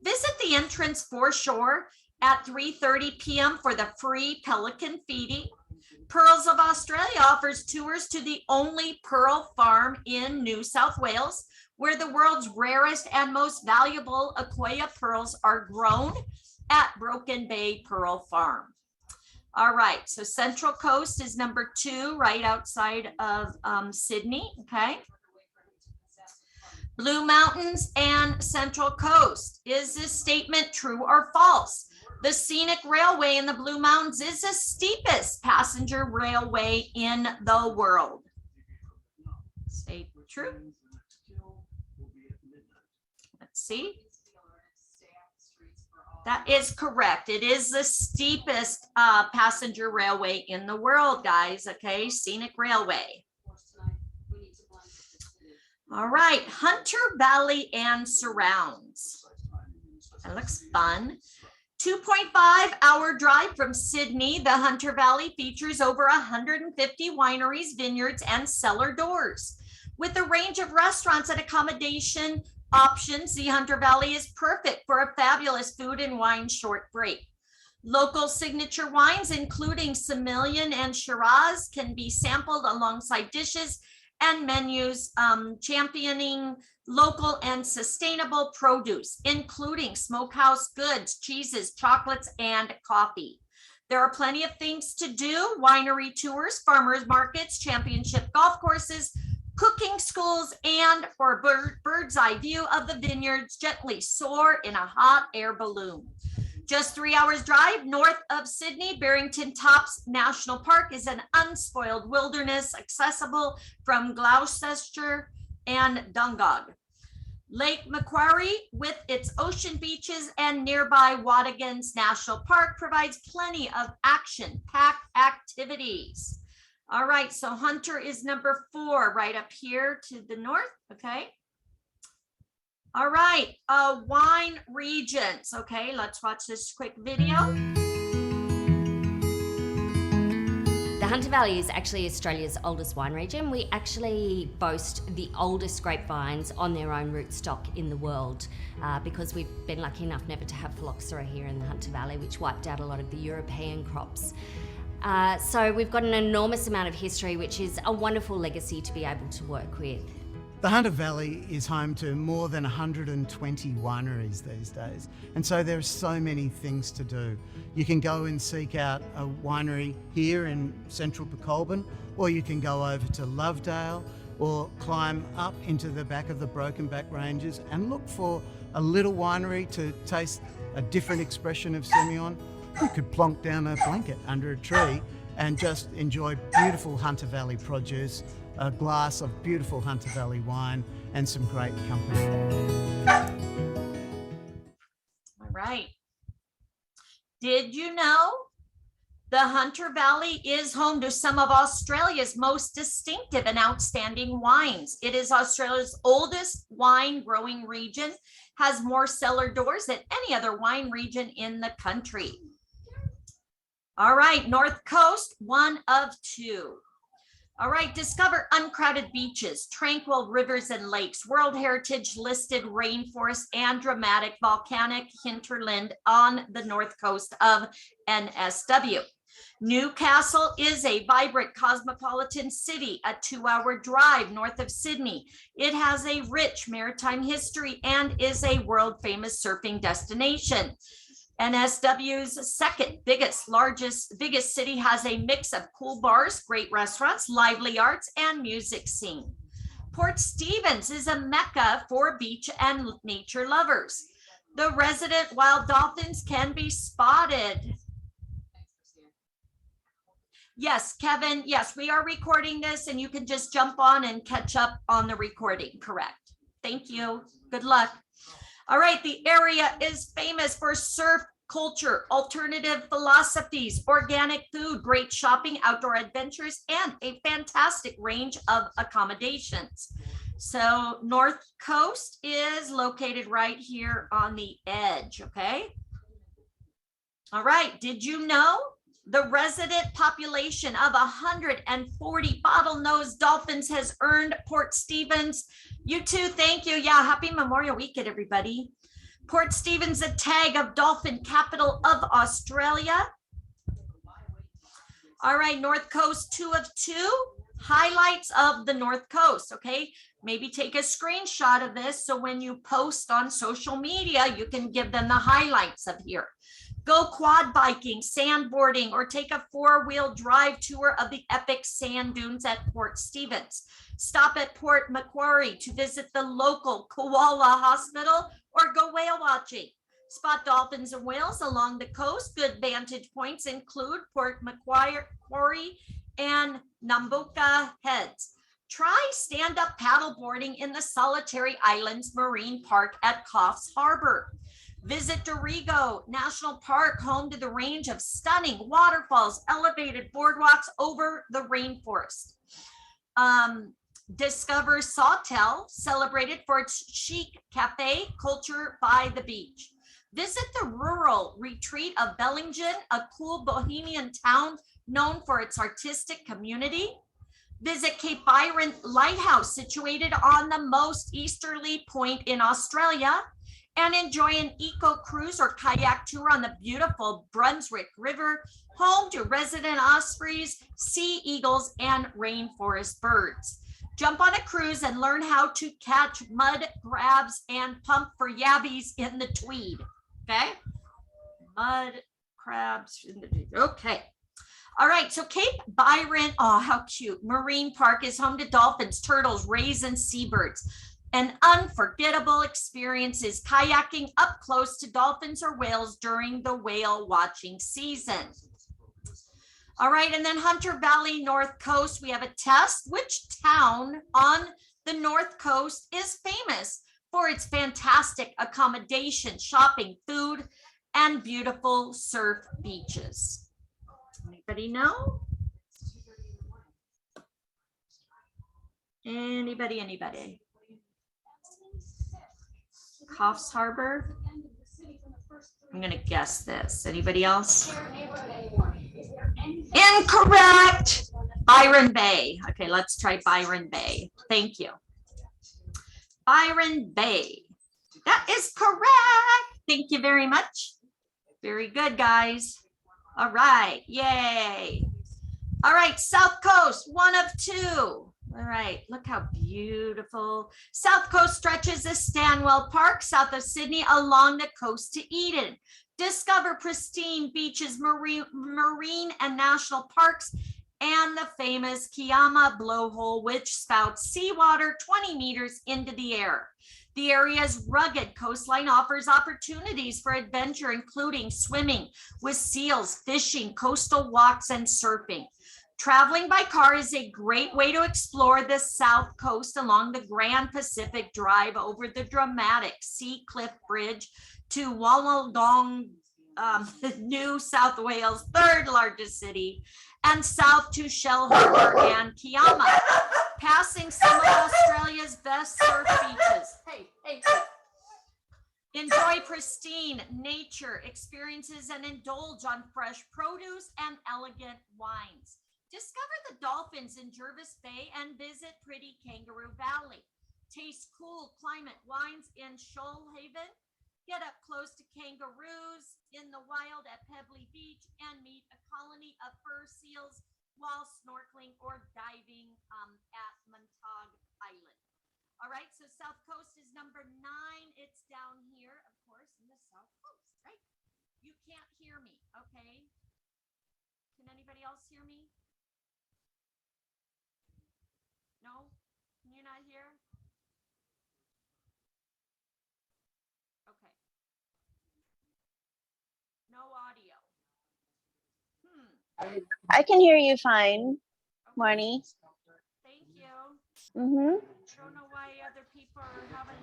Visit the entrance foreshore at 3:30 p.m. for the free pelican feeding. Pearls of Australia offers tours to the only pearl farm in New South Wales, where the world's rarest and most valuable Akoya pearls are grown at Broken Bay Pearl Farm. All right, so Central Coast is number 2, right outside of Sydney, okay? Blue Mountains and Central Coast. Is this statement true or false? The scenic railway in the Blue Mountains is the steepest passenger railway in the world. Say true. Let's see. That is correct. It is the steepest passenger railway in the world, guys. Okay, scenic railway. All right, Hunter Valley and surrounds. That looks fun. 2.5-hour drive from Sydney, the Hunter Valley features over 150 wineries, vineyards, and cellar doors. With a range of restaurants and accommodation options, the Hunter Valley is perfect for a fabulous food and wine short break. Local signature wines, including Semillon and Shiraz, can be sampled alongside dishes and menus championing local and sustainable produce, including smokehouse goods, cheeses, chocolates, and coffee. There are plenty of things to do: winery tours, farmers markets, championship golf courses, cooking schools, and for a bird's eye view of the vineyards, gently soar in a hot air balloon. Just 3 hours drive north of Sydney, Barrington Tops National Park is an unspoiled wilderness accessible from Gloucester and Dungog. Lake Macquarie, with its ocean beaches and nearby Wadigans National Park, provides plenty of action-packed activities. All right, so Hunter is number 4, right up here to the north, okay? All right, wine regions. Okay, let's watch this quick video. The Hunter Valley is actually Australia's oldest wine region. We actually boast the oldest grapevines on their own rootstock in the world because we've been lucky enough never to have phylloxera here in the Hunter Valley, which wiped out a lot of the European crops. So we've got an enormous amount of history, which is a wonderful legacy to be able to work with. The Hunter Valley is home to more than 120 wineries these days, and so there are so many things to do. You can go and seek out a winery here in central Pecolbin, or you can go over to Lovedale, or climb up into the back of the Broken Back Ranges and look for a little winery to taste a different expression of Semillon. You could plonk down a blanket under a tree and just enjoy beautiful Hunter Valley produce, a glass of beautiful Hunter Valley wine, and some great company. All right. Did you know the Hunter Valley is home to some of Australia's most distinctive and outstanding wines? It is Australia's oldest wine growing region, has more cellar doors than any other wine region in the country. All right, North Coast, 1 of 2. All right, discover uncrowded beaches, tranquil rivers and lakes, World Heritage listed rainforest, and dramatic volcanic hinterland on the north coast of NSW. Newcastle is a vibrant cosmopolitan city, a 2-hour drive north of Sydney. It has a rich maritime history and is a world-famous surfing destination. NSW's second biggest city has a mix of cool bars, great restaurants, lively arts, and music scene. Port Stephens is a mecca for beach and nature lovers. The resident wild dolphins can be spotted. Yes, Kevin, yes, we are recording this and you can just jump on and catch up on the recording, correct? Thank you, good luck. All right, the area is famous for surf culture, alternative philosophies, organic food, great shopping, outdoor adventures, and a fantastic range of accommodations. So North Coast is located right here on the edge, okay? All right, did you know the resident population of 140 bottlenose dolphins has earned Port Stephens? You too, thank you. Yeah, happy Memorial Weekend, everybody. Port Stephens, a tag of dolphin capital of Australia. All right, North Coast, 2 of 2. Highlights of the North Coast, okay? Maybe take a screenshot of this so when you post on social media, you can give them the highlights of here. Go quad biking, sandboarding, or take a 4-wheel drive tour of the epic sand dunes at Port Stevens. Stop at Port Macquarie to visit the local koala hospital or go whale watching. Spot dolphins and whales along the coast. Good vantage points include Port Macquarie and Nambucca Heads. Try stand-up paddleboarding in the Solitary Islands Marine Park at Coffs Harbor. Visit Dorrigo National Park, home to the range of stunning waterfalls, elevated boardwalks over the rainforest. Discover Sawtell, celebrated for its chic cafe culture by the beach. Visit the rural retreat of Bellingen, a cool bohemian town known for its artistic community. Visit Cape Byron Lighthouse, situated on the most easterly point in Australia, and enjoy an eco cruise or kayak tour on the beautiful Brunswick River, home to resident ospreys, sea eagles, and rainforest birds. Jump on a cruise and learn how to catch mud crabs and pump for yabbies in the Tweed. Okay, mud crabs in the Tweed. Okay. All right, so Cape Byron, oh, how cute. Marine Park is home to dolphins, turtles, rays, and seabirds. An unforgettable experience is kayaking up close to dolphins or whales during the whale watching season. All right, and then Hunter Valley North Coast, we have a test. Which town on the North Coast is famous for its fantastic accommodation, shopping, food, and beautiful surf beaches? Anybody know? Anybody? Coffs Harbor? I'm gonna guess this. Anybody else? Incorrect. Byron Bay. Okay, let's try Byron Bay. Thank you. Byron Bay. That is correct. Thank you very much. Very good, guys. All right, yay. All right, South Coast, 1 of 2. All right, look how beautiful. South Coast stretches as Stanwell Park, south of Sydney, along the coast to Eden. Discover pristine beaches, marine and national parks, and the famous Kiama blowhole, which spouts seawater 20 meters into the air. The area's rugged coastline offers opportunities for adventure, including swimming with seals, fishing, coastal walks, and surfing. Traveling by car is a great way to explore the South Coast along the Grand Pacific Drive over the dramatic Sea Cliff Bridge to Wollongong, New South Wales' 3rd largest city, and south to Shell Harbour and Kiama, passing some of Australia's best surf beaches. Hey. Enjoy pristine nature experiences and indulge on fresh produce and elegant wines. Discover the dolphins in Jervis Bay and visit pretty Kangaroo Valley. Taste cool climate wines in Shoalhaven. Get up close to kangaroos in the wild at Pebbly Beach and meet a colony of fur seals while snorkeling or diving at Montauk Island. All right, so South Coast is number 9. It's down here, of course, in the South Coast, right? You can't hear me, okay? Can anybody else hear me? No? Can you not hear? Okay. No audio. I can hear you fine, Marnie. Thank you. Mm-hmm. I don't know why other people are having,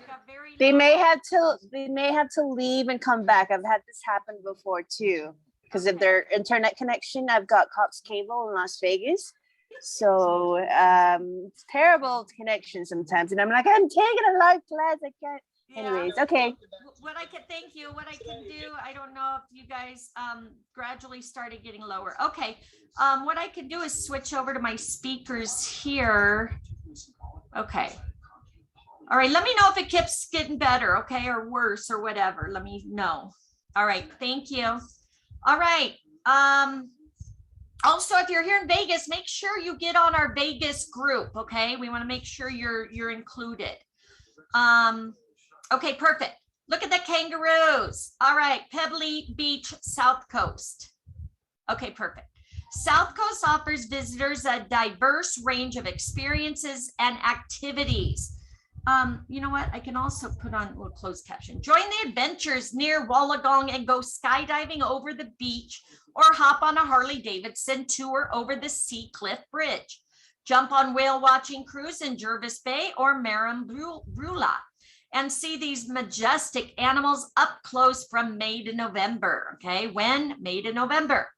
we got very. They low- may have to leave and come back. I've had this happen before too, because of Okay. their internet connection. I've got Cox Cable in Las Vegas. So it's terrible connection sometimes. And I'm like, I'm taking a live class. I can't. Yeah. Anyways, okay. What I can, thank you, what I can do, I don't know if you guys gradually started getting lower. Okay, what I can do is switch over to my speakers here. Okay. All right, let me know if it keeps getting better, okay, or worse or whatever. Let me know. All right, thank you. All right. Also, if you're here in Vegas, make sure you get on our Vegas group, okay? We want to make sure you're included. Okay, perfect. Look at the kangaroos. All right, Pebbly Beach, South Coast. Okay, perfect. South Coast offers visitors a diverse range of experiences and activities. You know what? I can also put on a little closed caption. Join the adventures near Wollongong and go skydiving over the beach or hop on a Harley Davidson tour over the Sea Cliff Bridge. Jump on whale watching cruise in Jervis Bay or Marambula and see these majestic animals up close from May to November. Okay, when? May to November.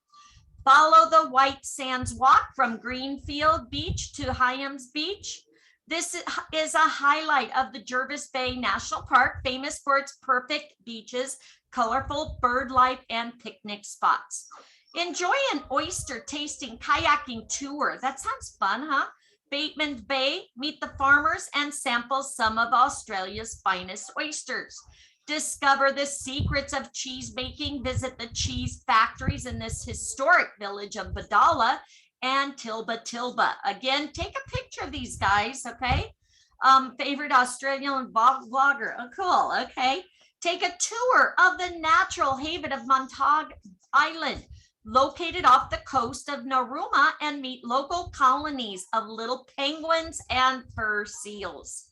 Follow the White Sands Walk from Greenfield Beach to Hyams Beach. This is a highlight of the Jervis Bay National Park, famous for its perfect beaches, colorful bird life, and picnic spots. Enjoy an oyster tasting kayaking tour. That sounds fun, huh? Bateman Bay, meet the farmers and sample some of Australia's finest oysters. Discover the secrets of cheese making. Visit the cheese factories in this historic village of Badala and Tilba. Again, take a picture of these guys, okay? Favorite Australian vlogger. Oh, cool, okay. Take a tour of the natural haven of Montague Island, located off the coast of Narooma, and meet local colonies of little penguins and fur seals.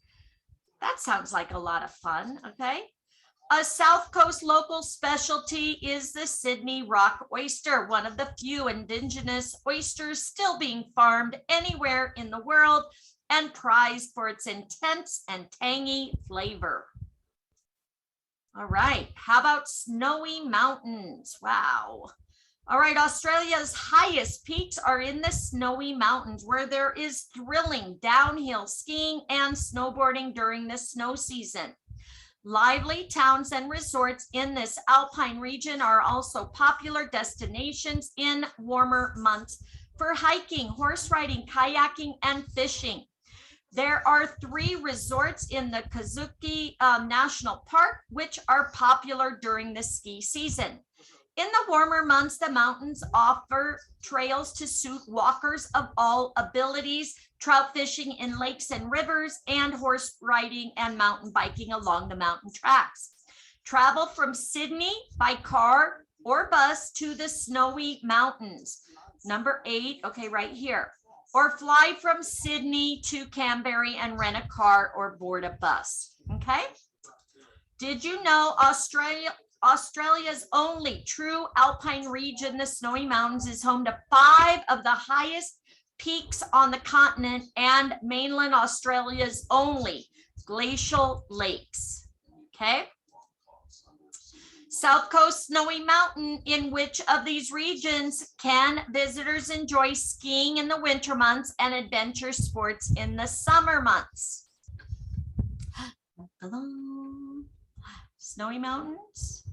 That sounds like a lot of fun, okay? A South Coast local specialty is the Sydney rock oyster, one of the few indigenous oysters still being farmed anywhere in the world and prized for its intense and tangy flavor. All right, how about Snowy Mountains? Wow. All right, Australia's highest peaks are in the Snowy Mountains, where there is thrilling downhill skiing and snowboarding during the snow season. Lively towns and resorts in this alpine region are also popular destinations in warmer months for hiking, horse riding, kayaking, and fishing. There are 3 resorts in the Kazuki National Park, which are popular during the ski season. In the warmer months, the mountains offer trails to suit walkers of all abilities, trout fishing in lakes and rivers, and horse riding and mountain biking along the mountain tracks. Travel from Sydney by car or bus to the Snowy Mountains. Number 8, okay, right here. Or fly from Sydney to Canberra and rent a car or board a bus, okay? Did you know Australia's only true alpine region, the Snowy Mountains, is home to 5 of the highest peaks on the continent and mainland Australia's only glacial lakes, okay? South Coast Snowy Mountain, in which of these regions can visitors enjoy skiing in the winter months and adventure sports in the summer months? Snowy Mountains?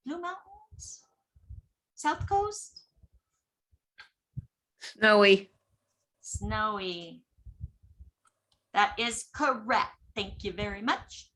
Blue Mountains? South Coast? Snowy. Snowy. That is correct. Thank you very much.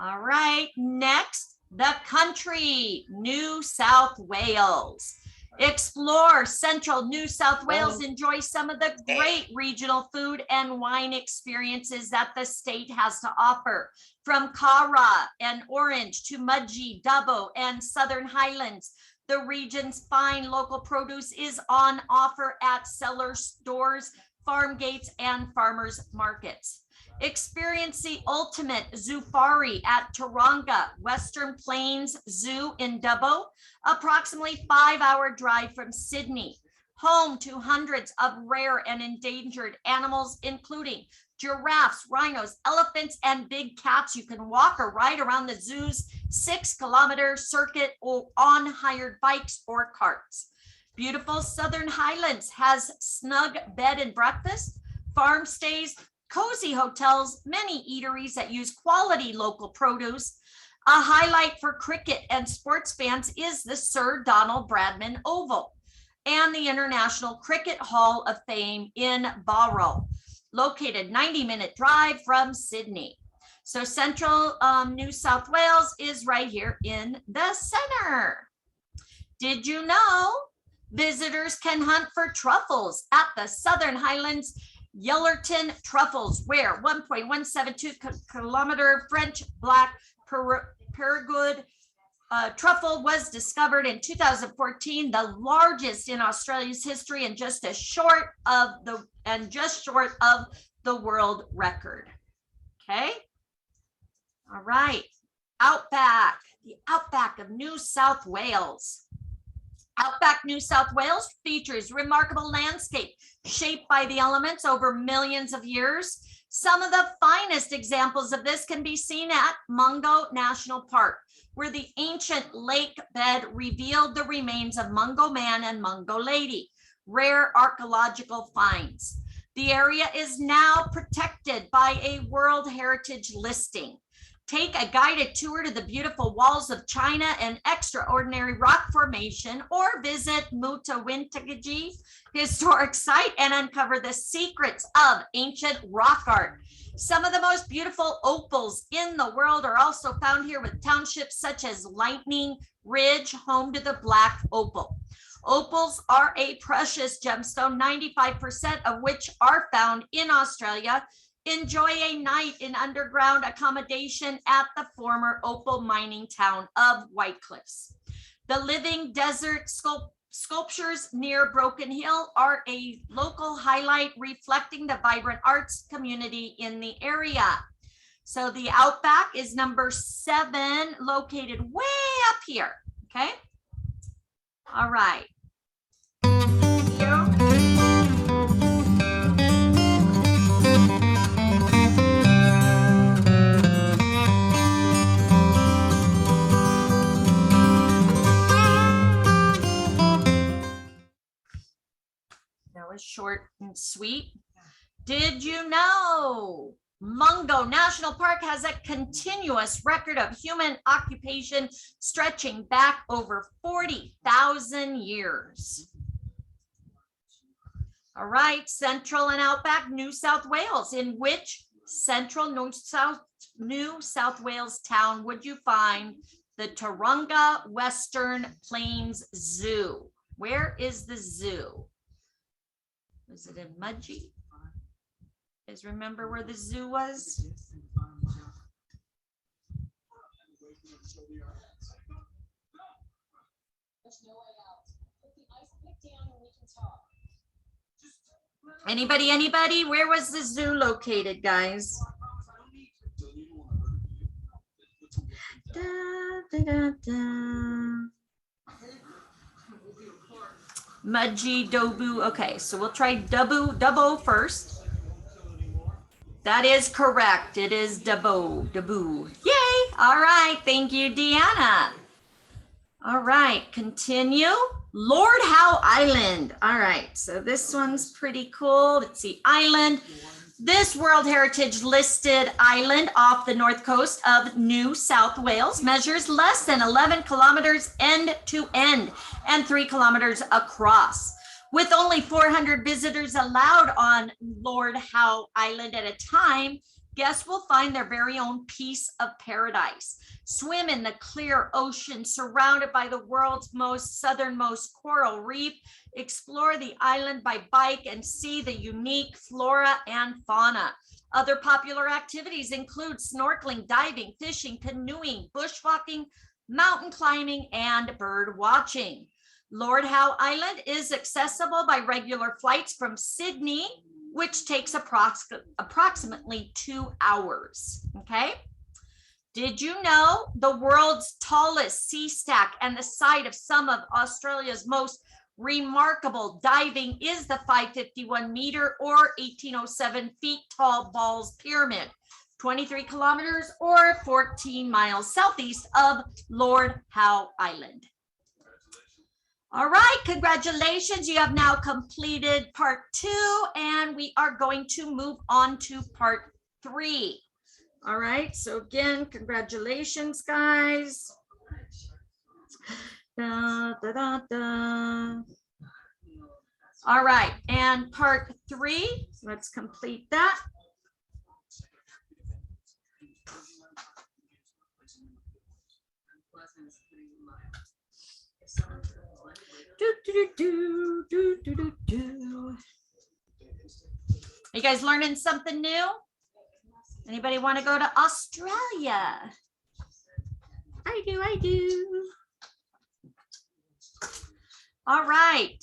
All right, next, the country, New South Wales. Explore central New South Wales. Enjoy some of the great regional food and wine experiences that the state has to offer. From Cara and Orange to Mudgee, Dubbo, and Southern Highlands, the region's fine local produce is on offer at cellar stores, farm gates, and farmers markets. Experience the ultimate zoofari at Taronga Western Plains Zoo in Dubbo, approximately 5-hour drive from Sydney, home to hundreds of rare and endangered animals, including giraffes, rhinos, elephants, and big cats. You can walk or ride around the zoo's 6-kilometer circuit or on hired bikes or carts. Beautiful Southern Highlands has snug bed and breakfast, farm stays, cozy hotels, many eateries that use quality local produce. A highlight for cricket and sports fans is the Sir Donald Bradman Oval and the International Cricket Hall of Fame in Barrow, located 90-minute drive from Sydney. So central New South Wales is right here in the center. Did you know visitors can hunt for truffles at the Southern Highlands Yellerton truffles, where 1.172 kilometer French black Périgord truffle was discovered in 2014, the largest in Australia's history, and just short of the world record. Okay. All right. Outback, the outback of New South Wales. Outback New South Wales features remarkable landscape shaped by the elements over millions of years. Some of the finest examples of this can be seen at Mungo National Park, where the ancient lake bed revealed the remains of Mungo Man and Mungo Lady, rare archaeological finds. The area is now protected by a World Heritage listing. Take a guided tour to the beautiful walls of China and extraordinary rock formation, or visit Mutawintegiji historic site and uncover the secrets of ancient rock art. Some of the most beautiful opals in the world are also found here, with townships such as Lightning Ridge, home to the black opal. Opals are a precious gemstone, 95% of which are found in Australia. Enjoy a night in underground accommodation at the former opal mining town of White Cliffs. The living desert sculptures near Broken Hill are a local highlight, reflecting the vibrant arts community in the area. So the Outback is number 7, located way up here. Okay. All right. That was short and sweet. Did you know Mungo National Park has a continuous record of human occupation stretching back over 40,000 years? All right, Central and Outback New South Wales. In which central New South Wales town would you find the Taronga Western Plains Zoo? Where is the zoo? Was it in Mudgee? You guys remember where the zoo was? Anybody? Where was the zoo located, guys? Da, da, da, da. Mudgee, Dobu. Okay, so we'll try Dubbo first. That is correct. It is Dubbo. Yay! All right. Thank you, Deanna. All right. Continue. Lord Howe Island. All right. So this one's pretty cool. Let's see. Island. This World Heritage listed island off the north coast of New South Wales measures less than 11 kilometers end to end and 3 kilometers across. With only 400 visitors allowed on Lord Howe Island at a time, guests will find their very own piece of paradise. Swim in the clear ocean surrounded by the world's southernmost coral reef. Explore the island by bike and see the unique flora and fauna. Other popular activities include snorkeling, diving, fishing, canoeing, bushwalking, mountain climbing, and bird watching. Lord Howe Island is accessible by regular flights from Sydney, which takes approximately 2 hours. Okay. Did you know the world's tallest sea stack and the site of some of Australia's most remarkable diving is the 551 meter or 1807 feet tall Balls Pyramid, 23 kilometers or 14 miles southeast of Lord Howe Island? All right, congratulations. You have now completed part 2, and we are going to move on to part 3. All right, so again, congratulations, guys. Da, da, da, da. All right, and part 3, let's complete that. you guys learning something new? Anybody want to go to Australia? I do. All right.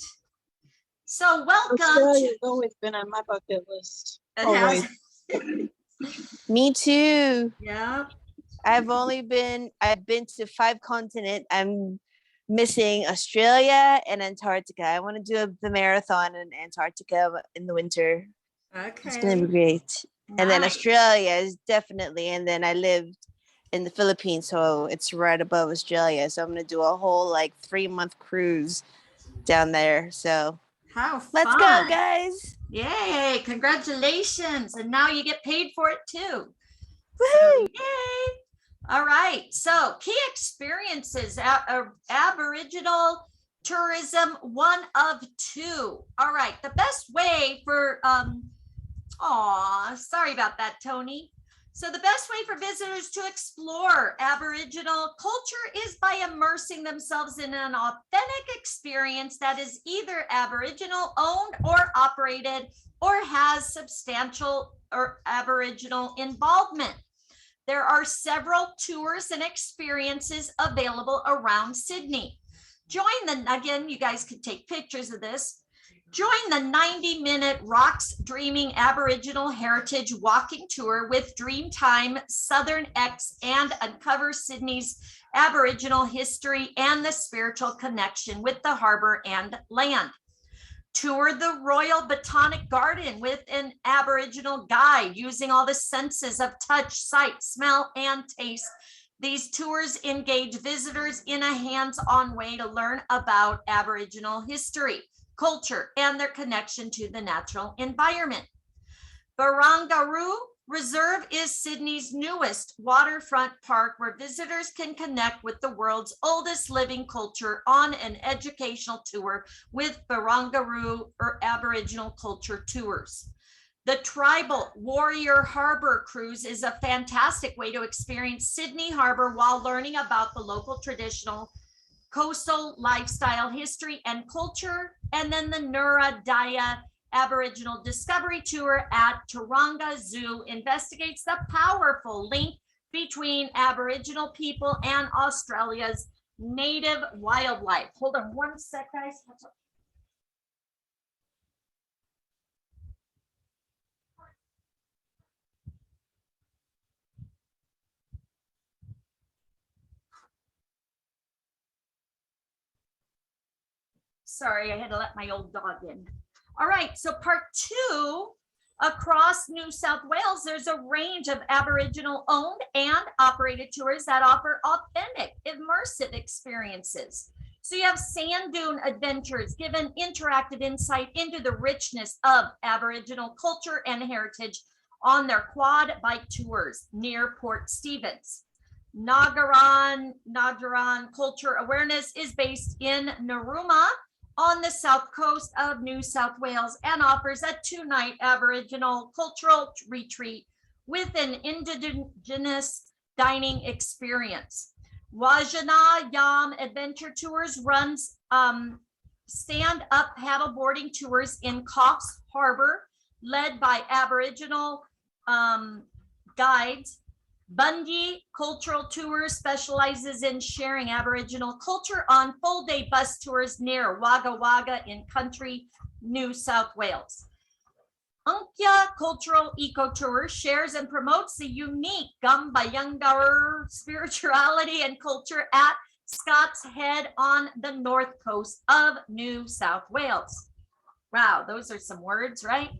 So welcome to. Australia's always been on my bucket list. It Always. has- Me too. Yeah. I've been to 5 continents. I'm missing Australia and Antarctica. I want to do the marathon in Antarctica in the winter. It's gonna be Okay. great. And then Nice. Australia is definitely, and then I lived in the Philippines, so it's right above Australia. So I'm gonna do a whole like 3-month cruise down there. So How let's go, fun. guys. Yay, congratulations. And now you get paid for it too. Woohoo! Yay. All right, so key experiences, Aboriginal tourism, 1 of 2. All right, the best way for, sorry about that, Tony. So the best way for visitors to explore Aboriginal culture is by immersing themselves in an authentic experience that is either Aboriginal owned or operated or has substantial or Aboriginal involvement. There are several tours and experiences available around Sydney. Again, you guys could take pictures of this. Join the 90-minute Rocks Dreaming Aboriginal Heritage Walking Tour with Dreamtime Southern X and uncover Sydney's Aboriginal history and the spiritual connection with the harbour and land. Tour the Royal Botanic Garden with an Aboriginal guide using all the senses of touch, sight, smell, and taste. These tours engage visitors in a hands-on way to learn about Aboriginal history, culture, and their connection to the natural environment. Barangaroo Reserve is Sydney's newest waterfront park where visitors can connect with the world's oldest living culture on an educational tour with Barangaroo or Aboriginal culture tours. The Tribal Warrior Harbor Cruise is a fantastic way to experience Sydney Harbor while learning about the local traditional coastal lifestyle, history, and culture. And then the Nura Daya Aboriginal Discovery Tour at Taronga Zoo investigates the powerful link between Aboriginal people and Australia's native wildlife. Hold on 1 sec, guys. Sorry, I had to let my old dog in. All right, so part 2, across New South Wales, there's a range of Aboriginal owned and operated tours that offer authentic, immersive experiences. So you have sand dune adventures, give an interactive insight into the richness of Aboriginal culture and heritage on their quad bike tours near Port Stephens. Nagaran Culture Awareness is based in Narooma on the south coast of New South Wales and offers a 2-night Aboriginal cultural retreat with an Indigenous dining experience. Wajana Yam Adventure Tours runs stand-up paddleboarding tours in Coffs Harbour, led by Aboriginal guides. Bundy Cultural Tours specializes in sharing Aboriginal culture on full-day bus tours near Wagga Wagga in country New South Wales. Unkya Cultural Eco Tour shares and promotes the unique Gumbayungar spirituality and culture at Scott's Head on the north coast of New South Wales. Wow, those are some words, right?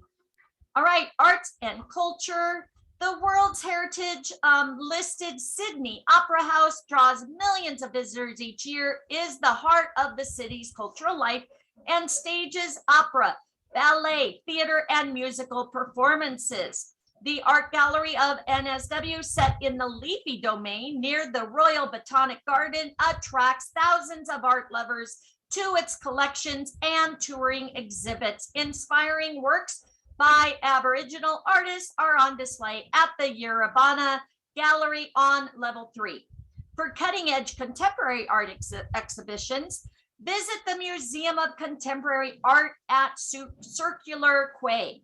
All right, arts and culture. The World's Heritage listed Sydney Opera House draws millions of visitors each year, is the heart of the city's cultural life, and stages opera, ballet, theater, and musical performances. The Art Gallery of NSW, set in the leafy domain near the Royal Botanic Garden, attracts thousands of art lovers to its collections and touring exhibits. Inspiring works by Aboriginal artists are on display at the Yiribana Gallery on level 3. For cutting-edge contemporary art exhibitions, visit the Museum of Contemporary Art at Circular Quay.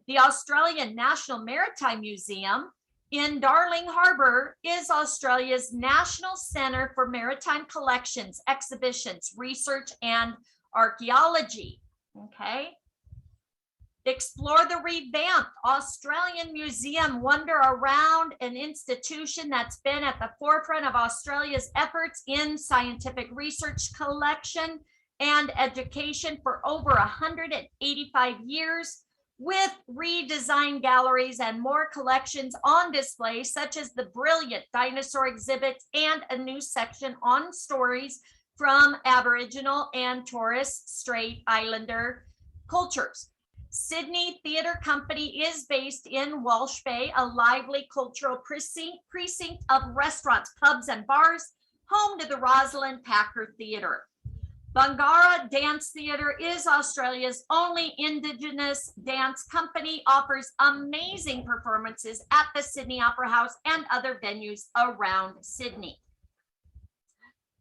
The Australian National Maritime Museum in Darling Harbour is Australia's national centre for maritime collections, exhibitions, research, and archaeology. Okay. Explore the revamped Australian Museum. Wander around an institution that's been at the forefront of Australia's efforts in scientific research, collection, and education for over 185 years, with redesigned galleries and more collections on display, such as the brilliant dinosaur exhibits and a new section on stories from Aboriginal and Torres Strait Islander cultures. Sydney Theatre Company is based in Walsh Bay, a lively cultural precinct of restaurants, pubs, and bars, home to the Rosalind Packer Theatre. Bangara Dance Theatre is Australia's only Indigenous dance company, offers amazing performances at the Sydney Opera House and other venues around Sydney.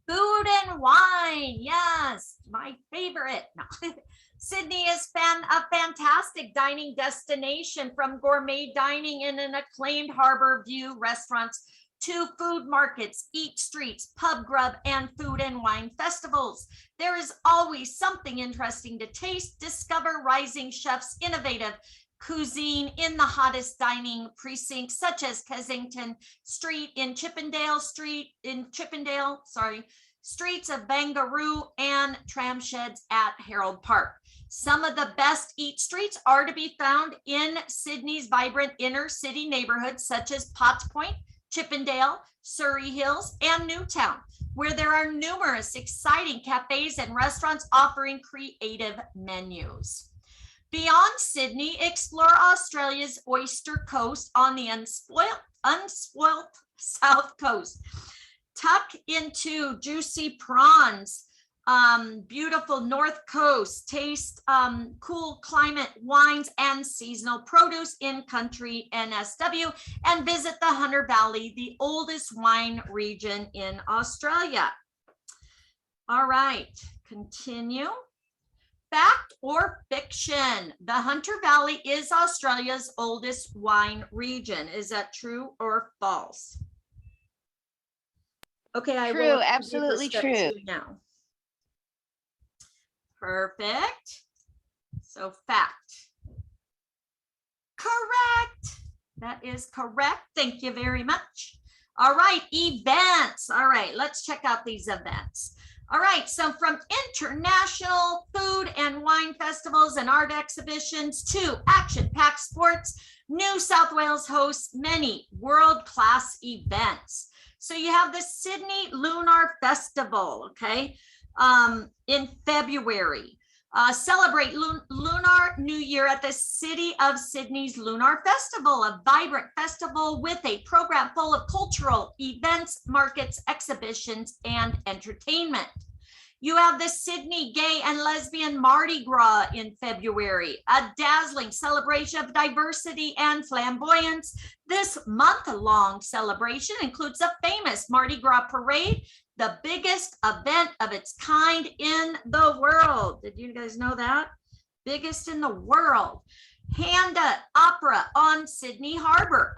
Food and wine, yes, my favorite. No. Sydney is a fantastic dining destination, from gourmet dining in an acclaimed Harbour View restaurants to food markets, eat streets, pub grub, and food and wine festivals. There is always something interesting to taste. Discover rising chefs' innovative cuisine in the hottest dining precincts, such as Kensington Street in Chippendale, streets of Barangaroo, and tram sheds at Harold Park. Some of the best eat streets are to be found in Sydney's vibrant inner city neighborhoods, such as Potts Point, Chippendale, Surrey Hills, and Newtown, where there are numerous exciting cafes and restaurants offering creative menus. Beyond Sydney, explore Australia's oyster coast on the unspoilt south coast. Tuck into juicy prawns, beautiful north coast, taste cool climate wines and seasonal produce in country NSW, and visit the Hunter Valley, the oldest wine region in Australia. All right, continue. Fact or fiction? The Hunter Valley is Australia's oldest wine region. Is that true or false? Okay, I will True, give you absolutely step true. 2 now. Perfect. So fact. Correct. That is correct. Thank you very much. All right, events. All right, let's check out these events. All right, so from international food and wine festivals and art exhibitions to action-packed sports, New South Wales hosts many world-class events. So you have the Sydney Lunar Festival, okay, in February. Celebrate Lunar New Year at the City of Sydney's Lunar Festival, a vibrant festival with a program full of cultural events, markets, exhibitions, and entertainment. You have the Sydney Gay and Lesbian Mardi Gras in February, a dazzling celebration of diversity and flamboyance. This month-long celebration includes a famous Mardi Gras parade, the biggest event of its kind in the world. Did you guys know that? Biggest in the world. Handa Opera on Sydney Harbour.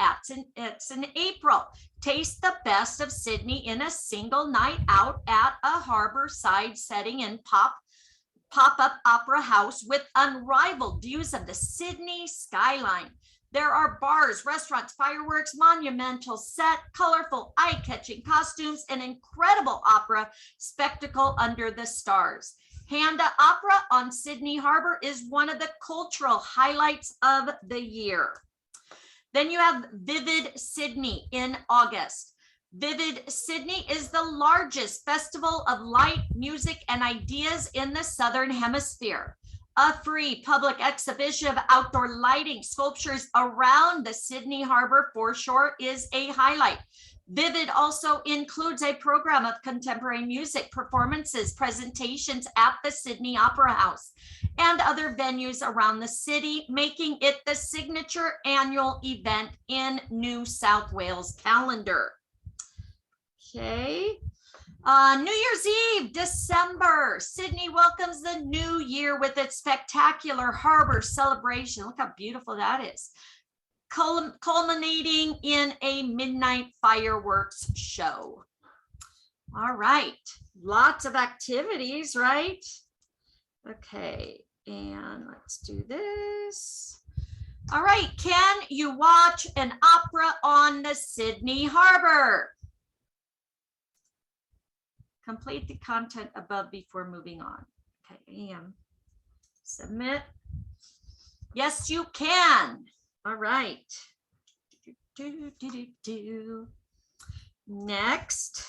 It's in April. Taste the best of Sydney in a single night out at a harbour side setting in pop-up opera house with unrivaled views of the Sydney skyline. There are bars, restaurants, fireworks, monumental set, colorful, eye-catching costumes, and incredible opera spectacle under the stars. Handa Opera on Sydney Harbour is one of the cultural highlights of the year. Then you have Vivid Sydney in August. Vivid Sydney is the largest festival of light, music, and ideas in the Southern Hemisphere. A free public exhibition of outdoor lighting sculptures around the Sydney Harbour foreshore is a highlight. Vivid also includes a program of contemporary music performances, presentations at the Sydney Opera House, and other venues around the city, making it the signature annual event in New South Wales calendar. Okay. New Year's Eve, December. Sydney welcomes the new year with its spectacular harbor celebration. Look how beautiful that is. Culminating in a midnight fireworks show. All right, lots of activities, right? Okay, and let's do this. All right, can you watch an opera on the Sydney Harbor? Complete the content above before moving on. Okay, submit. Yes, you can. All right. Next.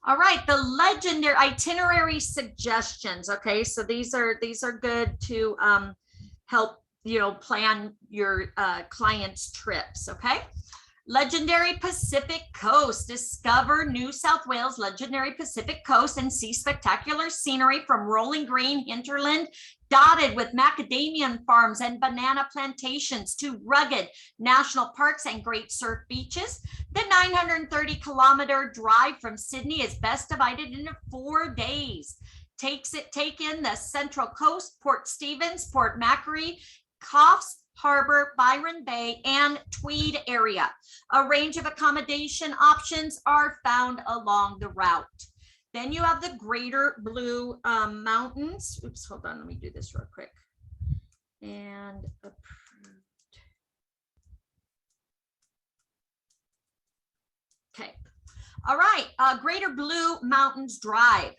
All right, the legendary itinerary suggestions. Okay, so these are good to help plan your clients' trips. Okay. Legendary Pacific Coast. Discover New South Wales legendary Pacific Coast and see spectacular scenery from rolling green hinterland dotted with macadamia farms and banana plantations to rugged national parks and great surf beaches. The 930-kilometer drive from Sydney is best divided into 4 days. Take in the Central Coast, Port Stephens, Port Macquarie, Coffs Harbour, Byron Bay, and Tweed area. A range of accommodation options are found along the route. Then you have the Greater Blue Mountains. Oops, hold on, let me do this real quick. And approved. Okay. All right, Greater Blue Mountains Drive.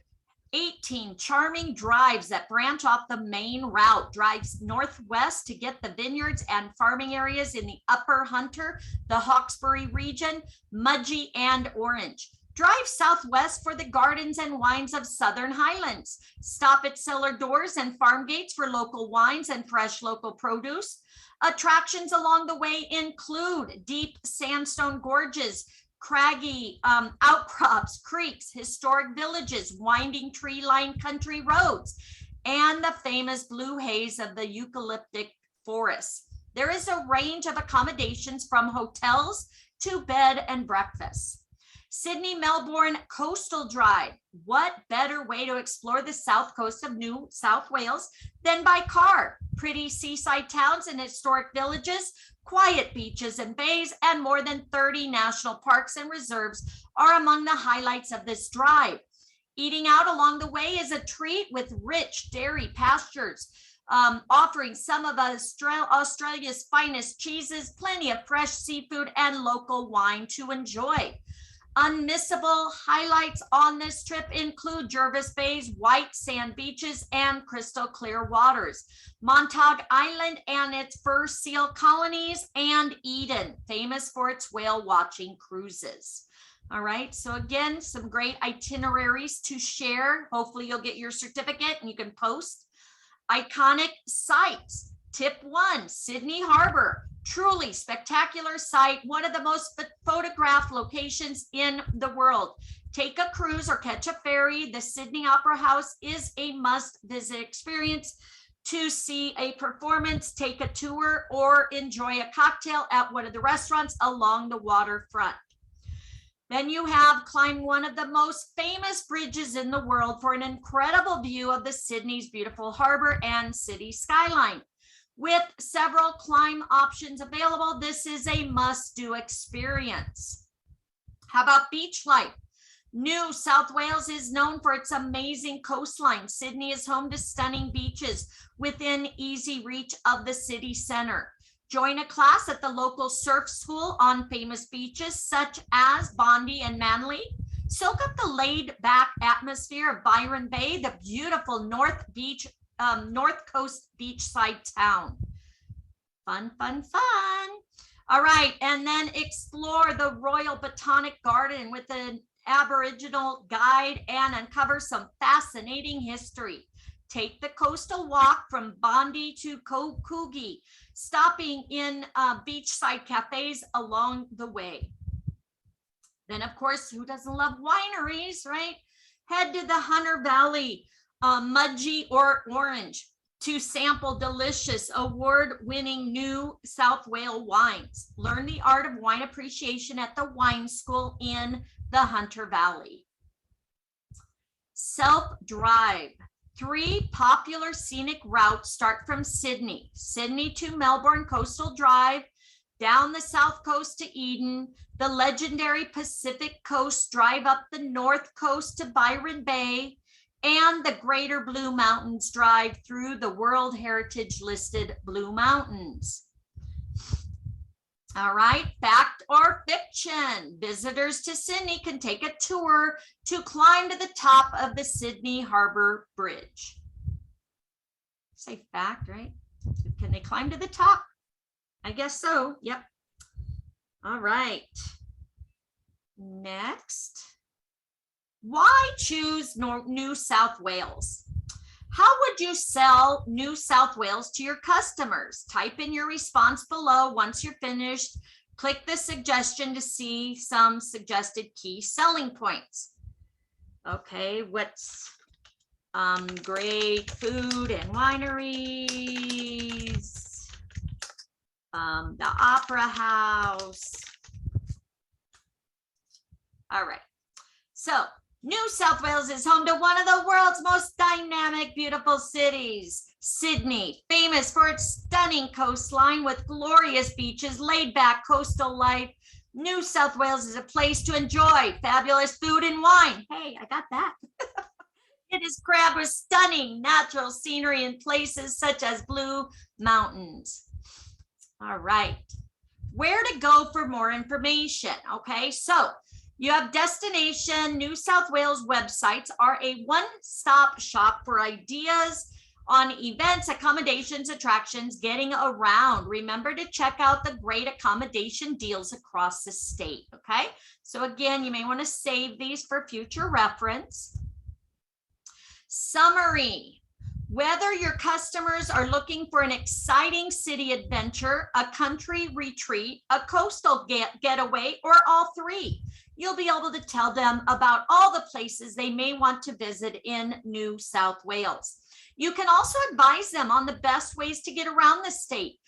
18 charming drives that branch off the main route. Drives northwest to get the vineyards and farming areas in the Upper Hunter, the Hawkesbury region, Mudgee, and Orange. Drive southwest for the gardens and wines of Southern Highlands. Stop at cellar doors and farm gates for local wines and fresh local produce. Attractions along the way include deep sandstone gorges, craggy outcrops, creeks, historic villages, winding tree-lined country roads, and the famous blue haze of the eucalyptic forests. There is a range of accommodations from hotels to bed and breakfast. Sydney Melbourne Coastal Drive. What better way to explore the south coast of New South Wales than by car? Pretty seaside towns and historic villages, quiet beaches and bays, and more than 30 national parks and reserves are among the highlights of this drive. Eating out along the way is a treat with rich dairy pastures, offering some of Australia's finest cheeses, plenty of fresh seafood, and local wine to enjoy. Unmissable highlights on this trip include Jervis Bay's white sand beaches and crystal clear waters, Montauk Island and its fur seal colonies, and Eden, famous for its whale watching cruises. All right, so again, some great itineraries to share. Hopefully you'll get your certificate and you can post. Iconic sites. Tip 1, Sydney Harbor. Truly spectacular site, one of the most photographed locations in the world. Take a cruise or catch a ferry. The Sydney Opera House is a must-visit experience. To see a performance, take a tour, or enjoy a cocktail at one of the restaurants along the waterfront. Then you have climb one of the most famous bridges in the world for an incredible view of the Sydney's beautiful harbor and city skyline. With several climb options available, this is a must-do experience. How about beach life? New South Wales is known for its amazing coastline. Sydney is home to stunning beaches within easy reach of the city center. Join a class at the local surf school on famous beaches such as Bondi and Manly. Soak up the laid-back atmosphere of Byron Bay, the beautiful North Coast beachside town. Fun, fun, fun. All right, and then explore the Royal Botanic Garden with an Aboriginal guide and uncover some fascinating history. Take the coastal walk from Bondi to Coogee, stopping in beachside cafes along the way. Then, of course, who doesn't love wineries, right? Head to the Hunter Valley, Mudgee or Orange. to sample delicious award-winning New South Wales wines. Learn the art of wine appreciation at the wine school in the Hunter Valley. Self-drive. 3 popular scenic routes start from Sydney. Sydney to Melbourne Coastal Drive, down the south coast to Eden, the legendary Pacific Coast Drive up the north coast to Byron Bay, and the Greater Blue Mountains Drive through the World Heritage listed Blue Mountains. All right, fact or fiction? Visitors to Sydney can take a tour to climb to the top of the Sydney Harbour Bridge. Say fact, right? Can they climb to the top? I guess so, yep. All right. Next. Why choose New South Wales? How would you sell New South Wales to your customers? Type in your response below. Once you're finished, click the suggestion to see some suggested key selling points. Okay, what's great food and wineries, the Opera House. All right, so New South Wales is home to one of the world's most dynamic, beautiful cities. Sydney, famous for its stunning coastline with glorious beaches, laid-back coastal life. New South Wales is a place to enjoy fabulous food and wine. Hey, I got that. It is crammed with stunning natural scenery in places such as Blue Mountains. All right, where to go for more information? Okay, so you have Destination New South Wales websites are a one-stop shop for ideas on events, accommodations, attractions, getting around. Remember to check out the great accommodation deals across the state, okay? So again, you may want to save these for future reference. Summary. Whether your customers are looking for an exciting city adventure, a country retreat, a coastal getaway, or all three, you'll be able to tell them about all the places they may want to visit in New South Wales. You can also advise them on the best ways to get around the state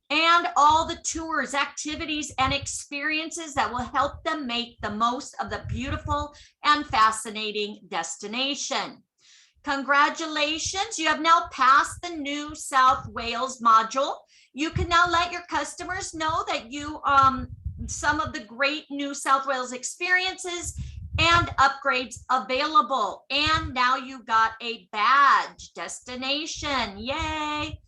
and all the tours, activities, and experiences that will help them make the most of the beautiful and fascinating destination. Congratulations, you have now passed the New South Wales module. You can now let your customers know that you some of the great New South Wales experiences and upgrades available. And now you got a badge destination. Yay.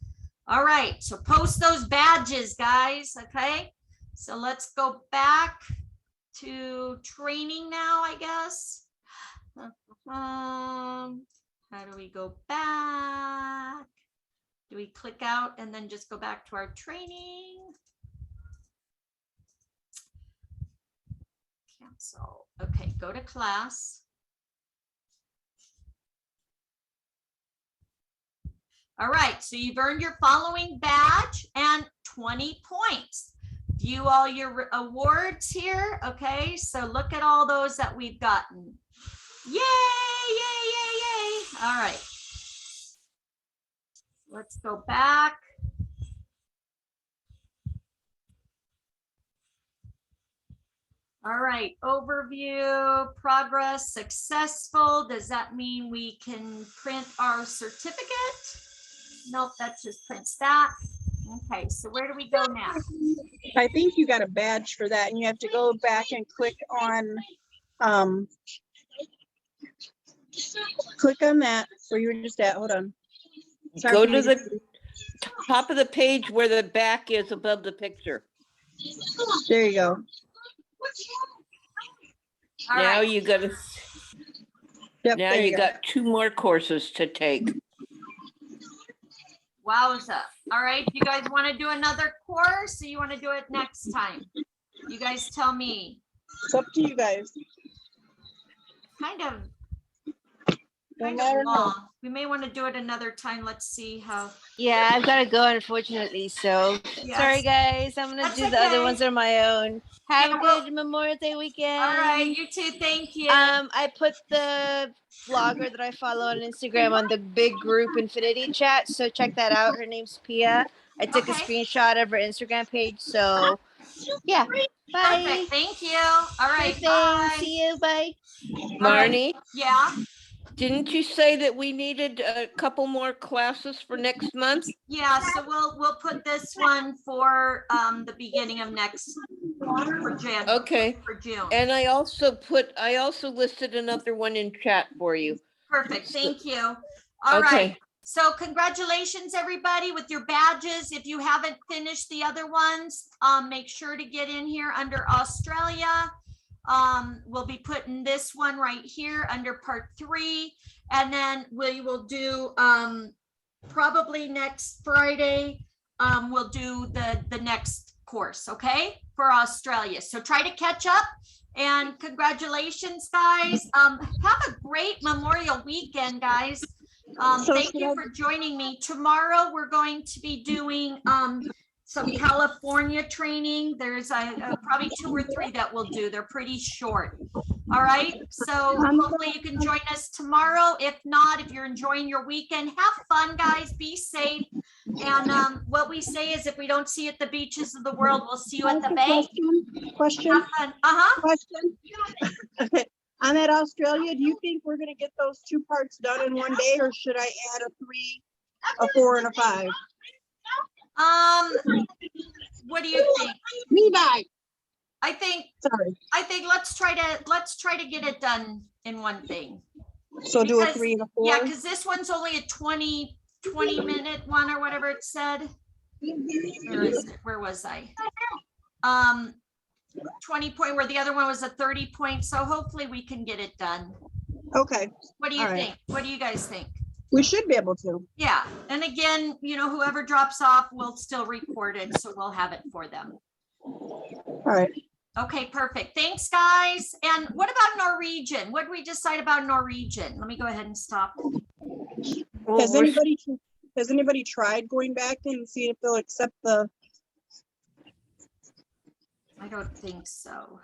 All right, so post those badges, guys. Okay, so let's go back to training now, I guess. How do we go back? Do we click out and then just go back to our training? Cancel. Okay, go to class. All right, so you've earned your following badge and 20 points. View all your awards here. Okay, so look at all those that we've gotten. Yay, yay, yay, yay. All right. Let's go back. All right, overview, progress, successful. Does that mean we can print our certificate? Nope, that just prints that. Okay, so where do we go now? I think you got a badge for that and you have to go back and click on that where you were just at. Hold on. Sorry Go for to me the top of the page where the back is above the picture. There you go. All Now right. you got to. Yep, Now there you go. got 2 more courses to take. Wowza. All right, you guys want to do another course or you want to do it next time? You guys tell me. It's up to you guys. Kind of kind let of her know. long. We may want to do it another time. Let's see how. Yeah, I've got to go unfortunately. So sorry, Yes. guys. I'm gonna That's do the other okay. ones on my own. Have Yeah, a well- good Memorial Day weekend. All right, you too. Thank you. I put the blogger that I follow on Instagram on the big group Infinity chat. So check that out. Her name's Pia. I took a Okay. screenshot of her Instagram page. So yeah. Bye. Perfect. Thank you. All right. Sure thing. Bye. See you. Bye. Marnie, Yeah. didn't you say that we needed a couple more classes for next month? Yeah. So we'll put this one for the beginning of next for Jan Okay, for June. and I also listed another one in chat for you. Perfect. Thank you. All right. Okay, So congratulations, everybody, with your badges. If you haven't finished the other ones, make sure to get in here under Australia. We'll be putting this one right here under part 3. And then we will do probably next Friday, we'll do the next course, okay, for Australia. So try to catch up. And congratulations, guys. Have a great Memorial Weekend, guys. So Thank should you I- for joining me. Tomorrow, we're going to be doing some California training. There's probably 2 or 3 that we'll do. They're pretty short. All right. So hopefully you can join us tomorrow. If not, if you're enjoying your weekend, have fun, guys. Be safe. And what we say is if we don't see you at the beaches of the world, we'll see you at the bay. Question, Have fun. Uh-huh. question. Okay, on that Australia, do you think we're gonna get those 2 parts done in one day, or should I add a 3, a 4, and a 5? What do you think? Levi, I think sorry. let's try to get it done in one thing. So do a Because- 3 and a 4? Yeah, because this one's only a 20 minute one or whatever it said. Where is it? Where was I? 20 point, where the other one was a 30 point. So hopefully we can get it done. Okay, What do you All right. think? What do you guys think? we should be able to. Yeah, and again, whoever drops off, we'll still record it, so we'll have it for them. All right. Okay, perfect. Thanks, guys. And what about Norwegian? What did we decide about Norwegian? Let me go ahead and stop. well, Has we're- anybody tried going back and seeing if they'll accept the, I don't think so.